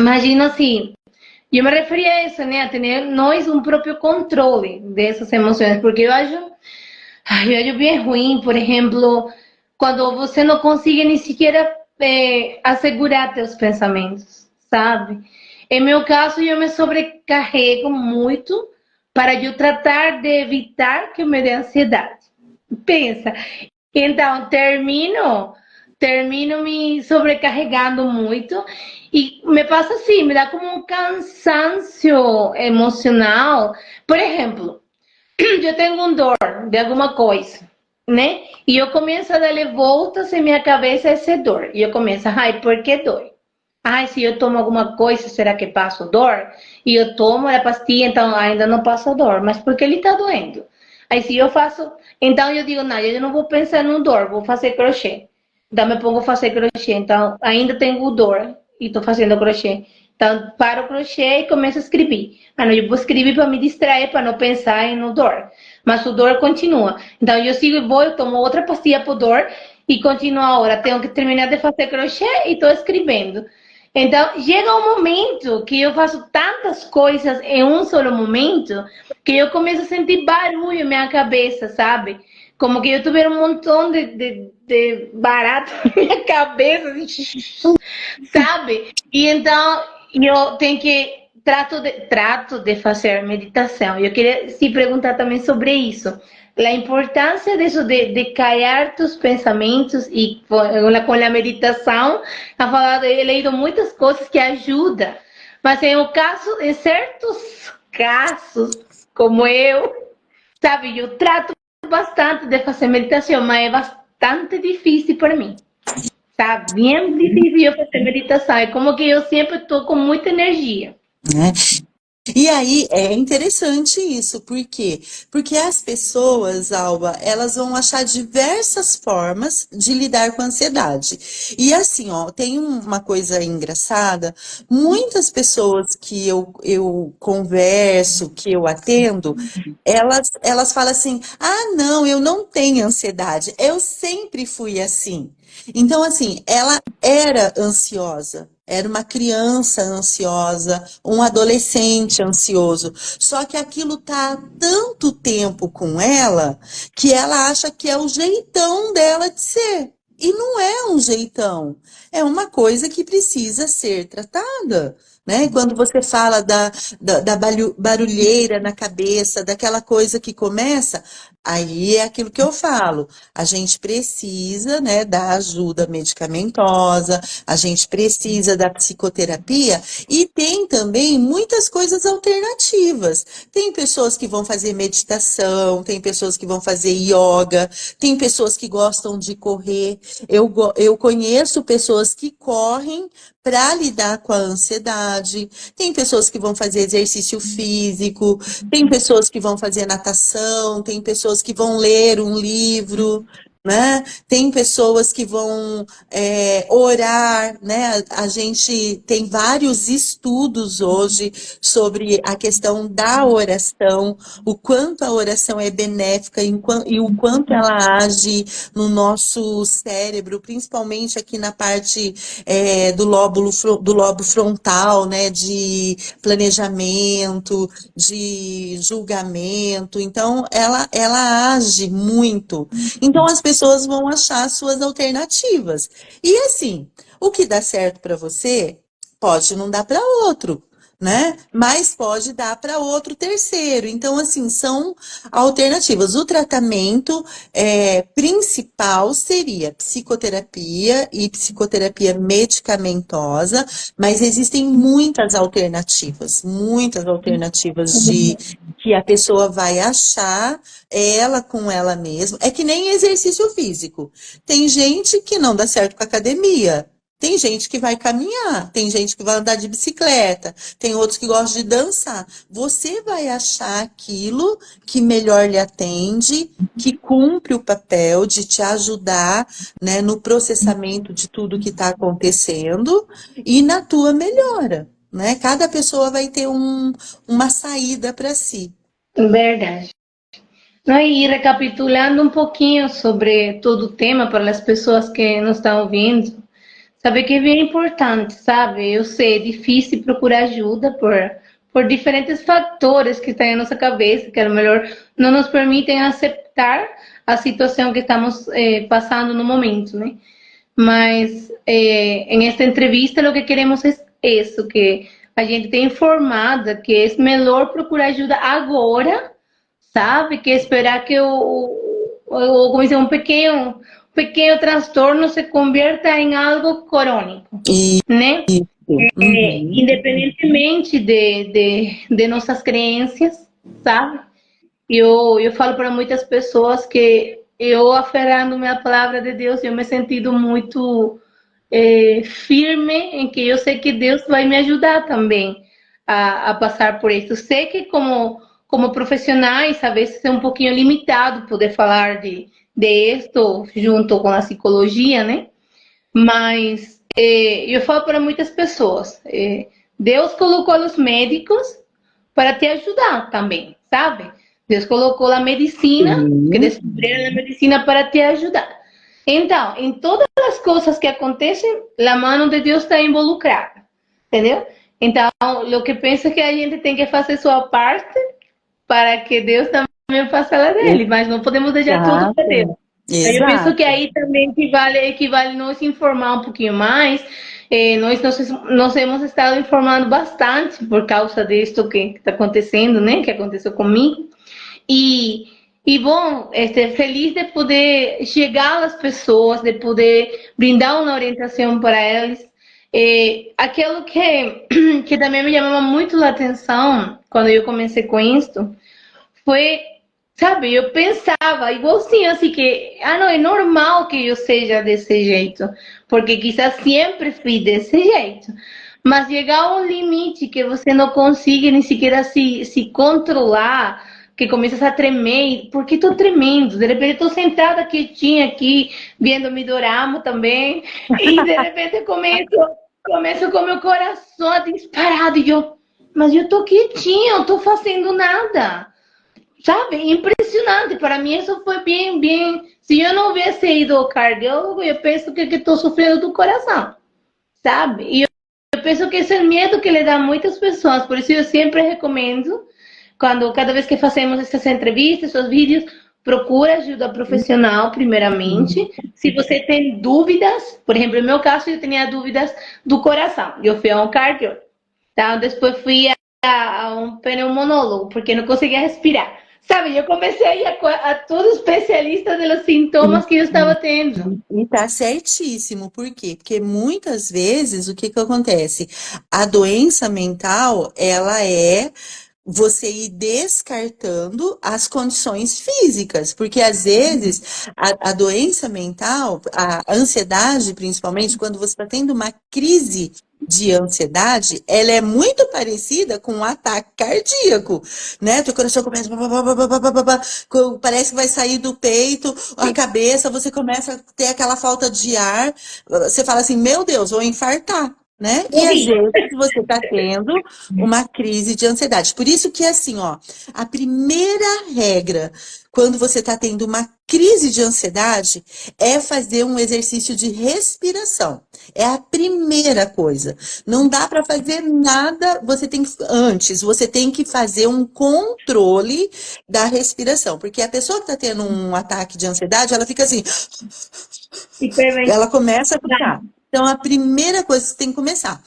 Imagino assim, eu me referia a isso, né? A ter nós um próprio controle dessas emoções, porque eu acho bem ruim, por exemplo, quando você não consegue nem sequer assegurar teus pensamentos, sabe? Em meu caso, eu me sobrecarrego muito para eu tratar de evitar que me dê ansiedade. Pensa. Então, termino me sobrecarregando muito e me passa assim, me dá como um cansaço emocional. Por exemplo, eu tenho um dor de alguma coisa, né? E eu começo a dar voltas em minha cabeça essa dor. E eu começo, ai, por que dói? Ai, se eu tomo alguma coisa, será que passo dor? E eu tomo a pastilha, então ainda não passo dor. Mas por que ele está doendo? Aí se eu faço, então eu digo, não, eu não vou pensar no dor, vou fazer crochê. Então me pongo a fazer crochê, então ainda tenho dor e estou fazendo crochê. Então paro o crochê e começo a escrever. Ah, não, eu vou escrever para me distrair, para não pensar no dor. Mas o dor continua. Então eu sigo e vou, eu tomo outra pastilha para dor e continuo a hora. Tenho que terminar de fazer crochê e estou escrevendo. Então, chega um momento que eu faço tantas coisas em um só momento que eu começo a sentir barulho na minha cabeça, sabe? Como que eu tivesse um montão de barato na minha cabeça, assim, sabe? E então, eu tenho que trato de fazer meditação. Eu queria se perguntar também sobre isso. A importância disso de callar tus pensamentos e com a meditação, he leído muitas coisas que ajudam. Mas em certos casos, como eu, sabe, eu trato bastante de fazer meditação, mas é bastante difícil para mim. Tá bem difícil eu fazer meditação. É como que eu sempre estou com muita energia. Né? E aí é interessante isso, por quê? Porque as pessoas, Alba, elas vão achar diversas formas de lidar com a ansiedade. E assim, ó, tem uma coisa engraçada, muitas pessoas que eu converso, que eu atendo, elas falam assim, ah, não, eu não tenho ansiedade, eu sempre fui assim. Então, assim, ela era ansiosa, era uma criança ansiosa, um adolescente ansioso. Só que aquilo tá há tanto tempo com ela que ela acha que é o jeitão dela de ser. E não é um jeitão, é uma coisa que precisa ser tratada. Né? Quando você fala da barulheira na cabeça, daquela coisa que começa, aí é aquilo que eu falo. A gente precisa, né, da ajuda medicamentosa, a gente precisa da psicoterapia e tem também muitas coisas alternativas. Tem pessoas que vão fazer meditação, tem pessoas que vão fazer yoga, tem pessoas que gostam de correr. Eu conheço pessoas que correm para lidar com a ansiedade. Tem pessoas que vão fazer exercício físico, tem pessoas que vão fazer natação, tem pessoas que vão ler um livro, né? Tem pessoas que vão orar, né? A gente tem vários estudos hoje sobre a questão da oração, o quanto a oração é benéfica e o quanto ela age no nosso cérebro, principalmente aqui na parte do lobo frontal, né? De planejamento, de julgamento. Então, ela age muito. Então, as pessoas vão achar suas alternativas. E assim, o que dá certo para você pode não dar para outro, né? Mas pode dar para outro terceiro. Então, assim, são alternativas. O tratamento principal seria psicoterapia e psicoterapia medicamentosa, mas existem muitas alternativas de que a pessoa vai achar ela com ela mesma. É que nem exercício físico. Tem gente que não dá certo com a academia. Tem gente que vai caminhar, tem gente que vai andar de bicicleta, tem outros que gostam de dançar. Você vai achar aquilo que melhor lhe atende, que cumpre o papel de te ajudar, né, no processamento de tudo que está acontecendo e na tua melhora, né? Cada pessoa vai ter uma saída para si. Verdade. No, y recapitulando un poquito sobre todo el tema para las personas que nos están ouvindo, sabe que é bem importante, sabe? Eu sei, é difícil procurar ajuda por diferentes fatores que estão em nossa cabeça, que a lo melhor não nos permitem aceitar a situação que estamos passando no momento, né? Mas em esta entrevista o que queremos é isso, que a gente tem informada que é melhor procurar ajuda agora, sabe? Que esperar que como dizer, pequeno transtorno se convierta em algo crônico, né? Uhum. Independentemente de nossas crenças, sabe? Eu falo para muitas pessoas que eu, aferrando-me à palavra de Deus, eu me sentido muito firme em que eu sei que Deus vai me ajudar também a passar por isso. Sei que como profissionais, às vezes é um pouquinho limitado poder falar de esto junto com a psicologia, né? Mas eu falo para muitas pessoas, Deus colocou os médicos para te ajudar também, sabe? Deus colocou a medicina, que descobriram a medicina para te ajudar. Então, em todas as coisas que acontecem, a mão de Deus está involucrada, entendeu? Então, o que penso é que a gente tem que fazer sua parte para que Deus também faça a dele, mas não podemos deixar tudo para Deus. Eu penso que Exato. aí também equivale nos informar um pouquinho mais. Nós hemos estado informando bastante por causa disto que está acontecendo, né? Que aconteceu comigo. E bom, feliz de poder chegar às pessoas, de poder brindar uma orientação para elas. Aquilo que também me chamava muito a atenção quando eu comecei com isso foi Sabe, eu pensava igualzinho, assim que, não, é normal que eu seja desse jeito, porque quizás sempre fui desse jeito. Mas chegar a um limite que você não consiga nem sequer se controlar, que começas a tremer, porque estou tremendo, de repente estou sentada quietinha aqui, vendo mi dorama também, e de repente começo com meu coração disparado, e mas eu estou quietinha, eu estou fazendo nada. Sabe? Impressionante. Para mim, isso foi bem, bem. Se eu não tivesse ido ao cardiólogo, eu penso que estou sofrendo do coração, sabe? E eu penso que esse é o medo que lhe dá a muitas pessoas. Por isso, eu sempre recomendo, cada vez que fazemos essas entrevistas, esses vídeos, procura ajuda profissional, primeiramente. Se você tem dúvidas, por exemplo, no meu caso, eu tinha dúvidas do coração. Eu fui a um cardiólogo. Tá? Depois fui a um pneumonólogo, porque não conseguia respirar. Sabe, eu comecei a ir a todo especialista dos sintomas que eu estava tendo. E tá certíssimo, por quê? Porque muitas vezes o que que acontece? A doença mental, ela é você ir descartando as condições físicas, porque às vezes a doença mental, a ansiedade, principalmente, quando você está tendo uma crise de ansiedade, ela é muito parecida com um ataque cardíaco, né? Teu coração começa, parece que vai sair do peito, a cabeça, você começa a ter aquela falta de ar, você fala assim, meu Deus, vou infartar. Né? E às vezes você está tendo uma crise de ansiedade. Por isso que assim, ó, a primeira regra quando você está tendo uma crise de ansiedade é fazer um exercício de respiração. É a primeira coisa. Não dá para fazer nada, você tem que fazer um controle da respiração, porque a pessoa que está tendo um ataque de ansiedade, ela fica assim, ela começa a ficar. Então, a primeira coisa que você tem que começar,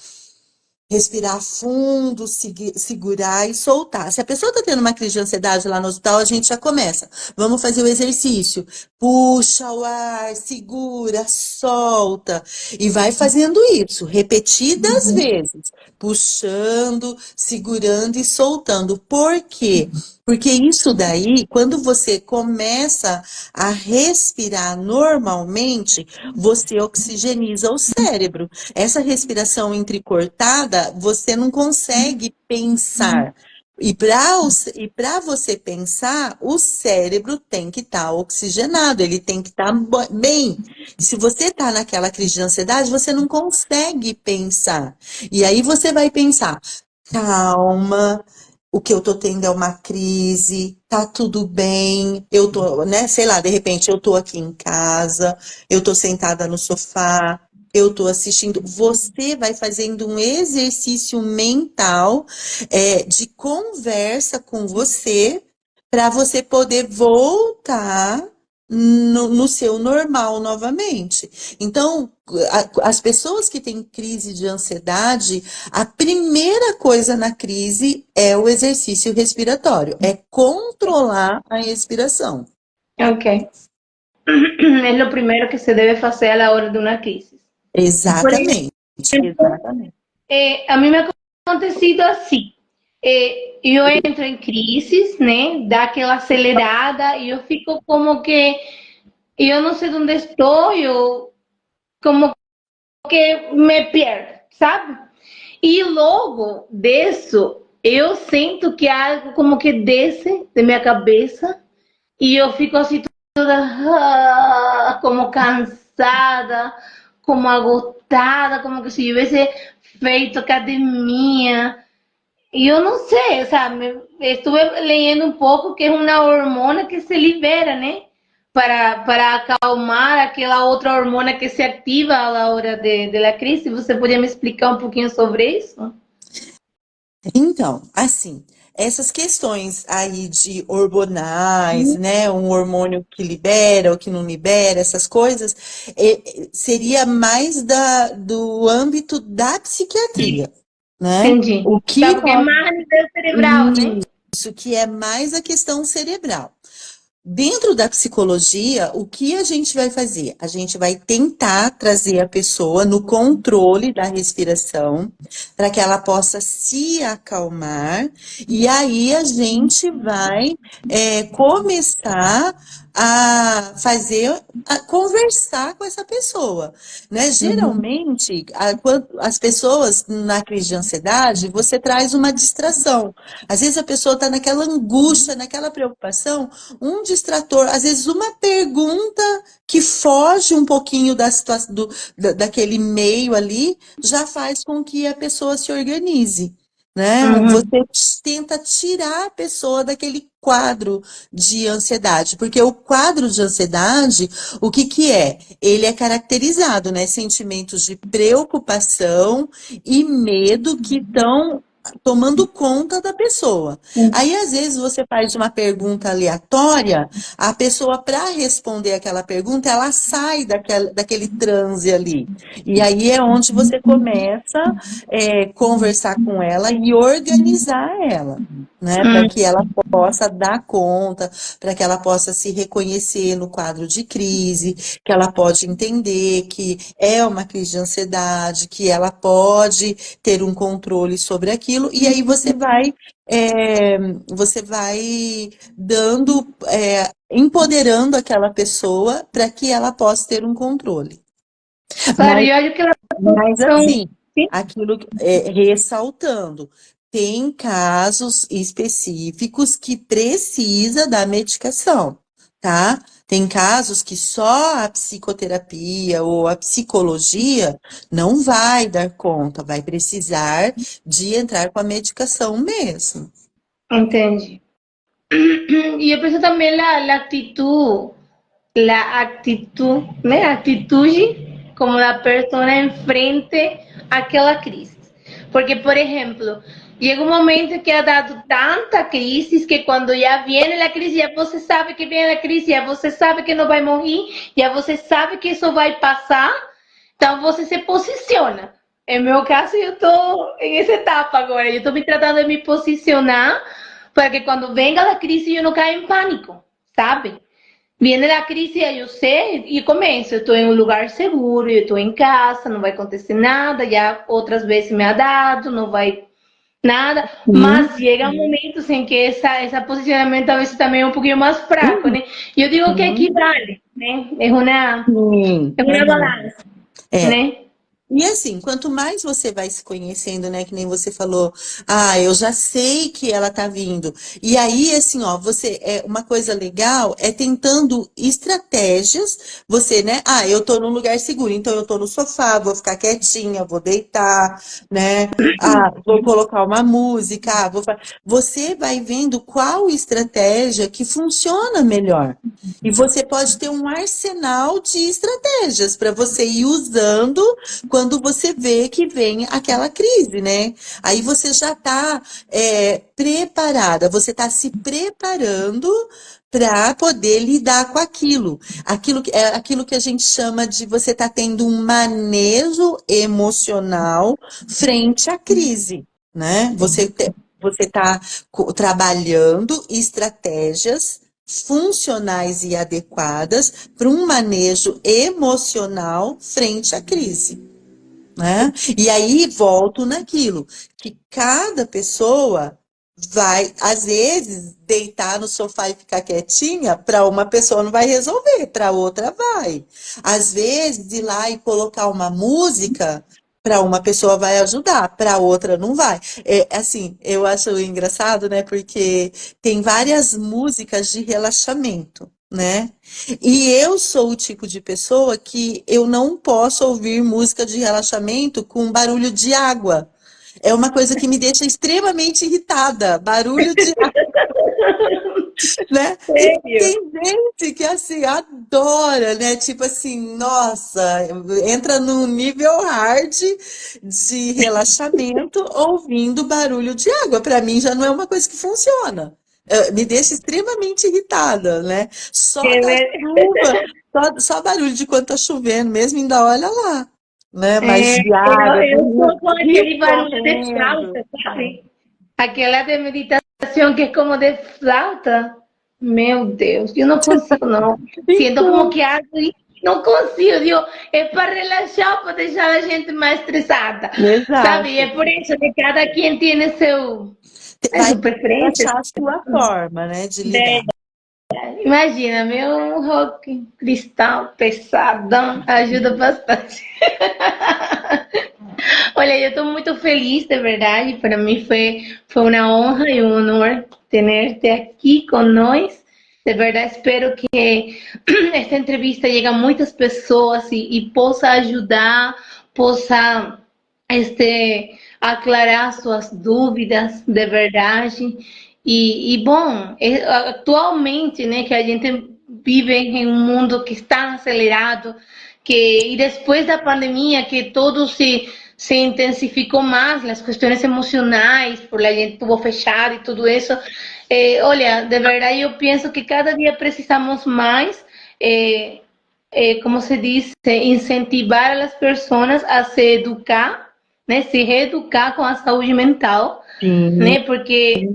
respirar fundo, segurar e soltar. Se a pessoa está tendo uma crise de ansiedade lá no hospital, a gente já começa. Vamos fazer o exercício. Puxa o ar, segura, solta. E vai fazendo isso, repetidas vezes. Puxando, segurando e soltando. Por quê? Porque isso daí, quando você começa a respirar normalmente, você oxigeniza o cérebro. Essa respiração entrecortada, você não consegue pensar. E para você pensar, o cérebro tem que estar oxigenado, ele tem que estar bem. Se você está naquela crise de ansiedade, você não consegue pensar. E aí você vai pensar, calma, o que eu tô tendo é uma crise, tá tudo bem, eu tô, né, sei lá, de repente eu tô aqui em casa, eu tô sentada no sofá, eu tô assistindo. Você vai fazendo um exercício mental de conversa com você para você poder voltar no seu normal novamente. Então, as pessoas que têm crise de ansiedade, a primeira coisa na crise é o exercício respiratório, é controlar a respiração. Ok. É o primeiro que se deve fazer à hora de uma crise. Por Exatamente, exemplo, exatamente. a mim me ha acontecido assim. Eu entro em crises, né? Dá aquela acelerada e eu fico como que eu não sei onde estou, eu como que me perdo, sabe? E logo disso, eu sinto que algo como que desce de minha cabeça e eu fico assim toda como cansada, como agotada, como que se eu tivesse feito academia. E eu não sei, sabe? Estuve lendo um pouco que é uma hormona que se libera, né? Para acalmar aquela outra hormona que se ativa à hora de la crise. Você podia me explicar um pouquinho sobre isso? Então, assim, essas questões aí de hormonais, né, um hormônio que libera ou que não libera, essas coisas, seria mais do âmbito da psiquiatria, né? Entendi. O Tá, que porque é pode mais a nível cerebral, né? isso que é mais a questão cerebral. Dentro da psicologia, o que a gente vai fazer? A gente vai tentar trazer a pessoa no controle da respiração, para que ela possa se acalmar, e aí a gente vai começar a fazer, a conversar com essa pessoa, né? Uhum. Geralmente, quando as pessoas na crise de ansiedade, você traz uma distração. Às vezes a pessoa está naquela angústia, naquela preocupação, um distrator, às vezes uma pergunta que foge um pouquinho da situação, daquele meio ali, já faz com que a pessoa se organize, né? Uhum. Você tenta tirar a pessoa daquele quadro de ansiedade, porque o quadro de ansiedade, o que que é? Ele é caracterizado, né? Sentimentos de preocupação e medo que estão tomando conta da pessoa. Aí, às vezes, você faz uma pergunta aleatória, a pessoa, para responder aquela pergunta, ela sai daquele transe ali. E aí é onde você começa a conversar com ela e organizar ela, né? Para Uhum. que ela possa dar conta, para que ela possa se reconhecer no quadro de crise, que ela pode entender que é uma crise de ansiedade, que ela pode ter um controle sobre aquilo, e aí você vai dando, empoderando aquela pessoa para que ela possa ter um controle. Claro, Mas, eu acho que elas mas são. assim, aquilo ressaltando, tem casos específicos que precisa da medicação, tá? Tem casos que só a psicoterapia ou a psicologia não vai dar conta, vai precisar de entrar com a medicação mesmo. Entendi. Y yo pienso también la actitud, ¿no? La actitud como la persona enfrente a aquella crisis. Porque, por ejemplo, llega un momento que ha dado tanta crisis que cuando ya viene la crisis, ya você sabe que viene la crisis, ya você sabe que no va a morir, ya você sabe que eso va a pasar, então você se posiciona. En meu caso, eu estou em essa etapa agora. Eu estou me tratando de me posicionar para que quando venga a crise eu não caia em pânico, sabe? Viene a crise, aí eu sei e começo. Eu estou em um lugar seguro, eu estou em casa, não vai acontecer nada. Já outras vezes me ha dado, não vai nada. Sim, Mas chega momentos em que esse posicionamento às vezes também é um pouquinho mais fraco, sim, né? E eu digo que sim, equivale, né? sim. É uma Aham. balança, É. né? E assim, quanto mais você vai se conhecendo, né, que nem você falou, ah, eu já sei que ela tá vindo. E aí, assim, ó, uma coisa legal é tentando estratégias, você, né, ah, eu tô num lugar seguro, então eu tô no sofá, vou ficar quietinha, vou deitar, né, ah, vou colocar uma música, você vai vendo qual estratégia que funciona melhor. E você pode ter um arsenal de estratégias para você ir usando quando você vê que vem aquela crise, né? Aí você já está preparada, você está se preparando para poder lidar com aquilo. Aquilo que a gente chama de você está tendo um manejo emocional frente à crise, né? Você está trabalhando estratégias funcionais e adequadas para um manejo emocional frente à crise, né? E aí volto naquilo, que cada pessoa vai, às vezes, deitar no sofá e ficar quietinha, para uma pessoa não vai resolver, para outra vai. Às vezes, ir lá e colocar uma música, para uma pessoa vai ajudar, para outra não vai. É, assim, eu acho engraçado, né? Porque tem várias músicas de relaxamento, né? E eu sou o tipo de pessoa que eu não posso ouvir música de relaxamento com barulho de água. É uma coisa que me deixa extremamente irritada, barulho de água, né? E Sério? tem gente que assim adora, né? Tipo assim, nossa, entra num nível hard de relaxamento ouvindo barulho de água. Para mim já não é uma coisa que funciona. Me deixa extremamente irritada, né? Só Que da ver- chuva, só barulho de quando tá chovendo mesmo, ainda olha lá, né? Mas É, de água, eu do sou com rio aquele barulho de correndo. flauta, sabe? Aquela de meditação que é como de flauta. Meu Deus, eu não consigo, não. Sinto como Então, que algo e não consigo, digo, é para relaxar, para deixar a gente mais estressada, sabe? E exato. é por isso que cada quem tem Vai sua preferência. achar a sua forma, né, de lidar. Imagina, meu rock cristal pesadão ajuda bastante. Olha, eu estou muito feliz, de verdade. Para mim foi uma honra e um honor tenerte aqui com nós. De verdade, espero que esta entrevista llegue a muitas pessoas e possa ajudar, possa aclarar suas dúvidas, de verdade. Bom, atualmente, né, que a gente vive em um mundo que está acelerado, e depois da pandemia, que todo se intensificou más las cuestiones emocionales, por la gente estuvo fechada y todo eso. Olha, de verdad yo pienso que cada día precisamos más, como se dice, incentivar a las personas a se educar, né, se reeducar com a saúde mental, Sim, né, porque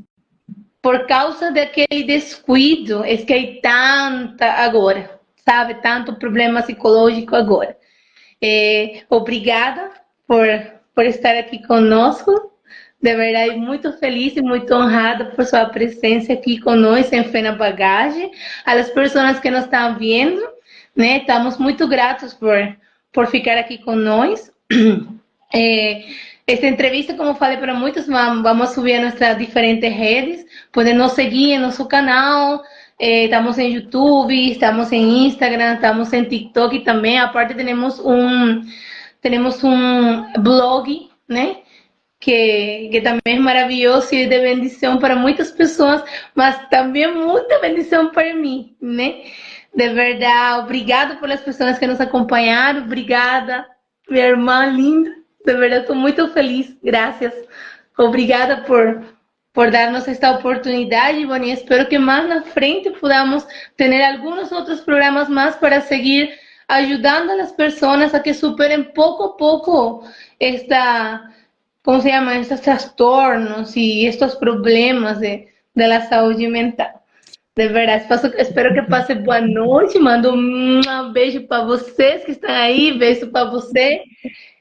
por causa daquele descuido é que hay tanta agora, sabe, tanto problema psicológico agora. Obrigada por estar aqui conosco. De verdade, muito feliz e muito honrada por sua presença aqui conosco em Fé na Bagagem. A las pessoas que nos estão vendo, né? Estamos muito gratos por ficar aqui conosco. Esta entrevista, como falei para muitos, vamos subir a nossas diferentes redes. Podem nos seguir em nosso canal. Estamos em YouTube, estamos em Instagram, estamos em TikTok também. Aparte, temos um blog, né? Que também é maravilhoso e é de bendição para muitas pessoas, mas também muita bendição para mim, né? De verdade, obrigado pelas pessoas que nos acompanharam, obrigada, minha irmã linda, de verdade, estou muito feliz, graças. Obrigada por darnos esta oportunidade, Bonnie. Espero que mais na frente podamos ter alguns outros programas mais para seguir ajudando as pessoas a que superem pouco a pouco esta, ¿cómo se llama? Estos trastornos y estos problemas de la saúde mental. De verdade, espero que passe boa noite. Mando um beijo para vocês que estão aí, beijo para você,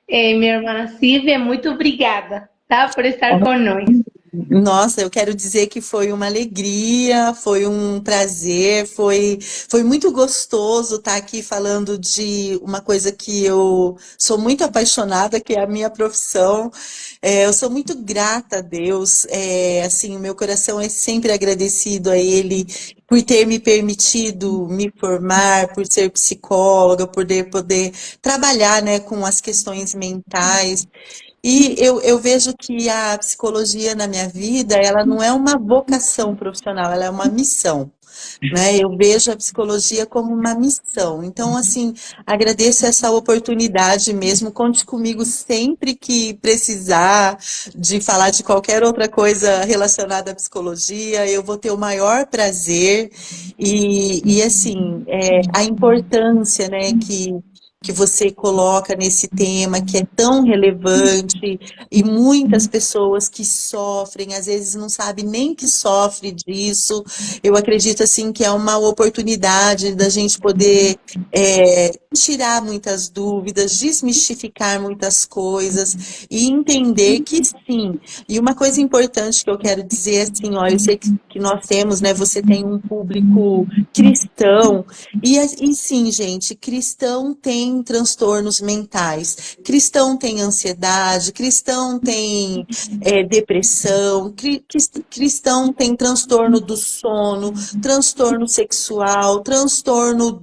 minha irmã Silvia. Muito obrigada, tá, por estar conosco. nossa, eu quero dizer que foi uma alegria, foi um prazer, foi muito gostoso estar aqui falando de uma coisa que eu sou muito apaixonada, que é a minha profissão. Eu sou muito grata a Deus, assim, o meu coração é sempre agradecido a Ele por ter me permitido me formar, por ser psicóloga, por poder trabalhar, né, com as questões mentais. E eu vejo que a psicologia na minha vida, ela não é uma vocação profissional, ela é uma missão, né? Eu vejo a psicologia como uma missão. Então, assim, agradeço essa oportunidade mesmo. Conte comigo sempre que precisar de falar de qualquer outra coisa relacionada à psicologia, eu vou ter o maior prazer. E assim, a importância, né, que você coloca nesse tema que é tão relevante e muitas pessoas que sofrem, às vezes não sabem nem que sofre disso. Eu acredito assim que é uma oportunidade da gente poder tirar muitas dúvidas, desmistificar muitas coisas e entender que sim. E uma coisa importante que eu quero dizer assim, olha, eu sei que nós temos, né? Você tem um público cristão e sim, gente, cristão tem transtornos mentais, cristão tem ansiedade, cristão tem depressão, cristão tem transtorno do sono, transtorno sexual, transtorno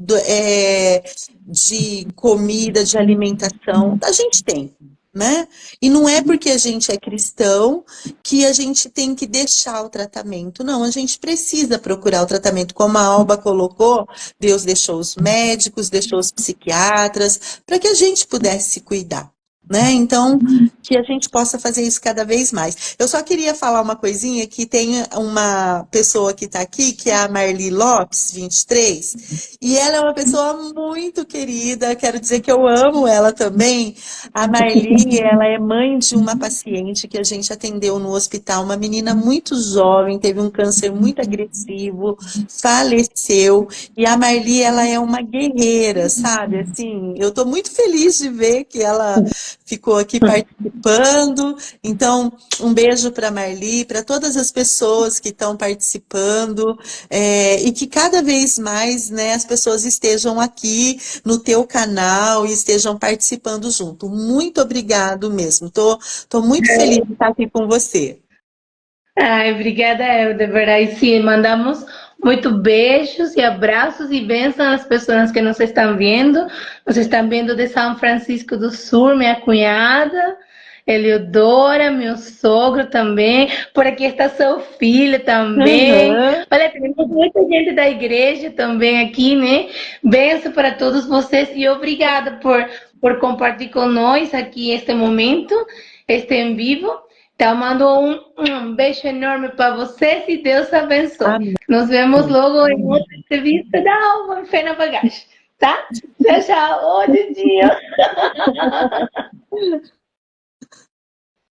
de comida, de alimentação. A gente tem, né? E não é porque a gente é cristão que a gente tem que deixar o tratamento. Não, a gente precisa procurar o tratamento. Como a Alba colocou, Deus deixou os médicos, deixou os psiquiatras, para que a gente pudesse se cuidar. né? Então, que a gente possa fazer isso cada vez mais. Eu só queria falar uma coisinha, que tem uma pessoa que está aqui, que é a Marli Lopes, 23, e ela é uma pessoa muito querida, quero dizer que eu amo ela também. A Marli, ela é mãe de uma paciente que a gente atendeu no hospital, uma menina muito jovem, teve um câncer muito agressivo, faleceu, e a Marli, ela é uma guerreira, sabe? Assim, eu estou muito feliz de ver que ela ficou aqui participando. Então, um beijo para a Marli, para todas as pessoas que estão participando, e que cada vez mais, né, as pessoas estejam aqui no teu canal e estejam participando junto. Muito obrigado mesmo. Tô muito feliz de estar aqui com você. Ai, obrigada, eu, de verdade, sim, mandamos muito beijos e abraços e bênçãos às pessoas que nos estão vendo de São Francisco do Sul, minha cunhada, Eleodora, meu sogro também, por aqui está seu filho também, Uhum. olha, temos muita gente da igreja também aqui, né, benção para todos vocês e obrigada por compartilhar conosco aqui este momento, este em vivo. Então, mando um beijo enorme para vocês e Deus abençoe. Amém. Nos vemos logo em outra entrevista da Alma Fé na Bagagem, tá? Tchau, tchau. Ô, Didinho.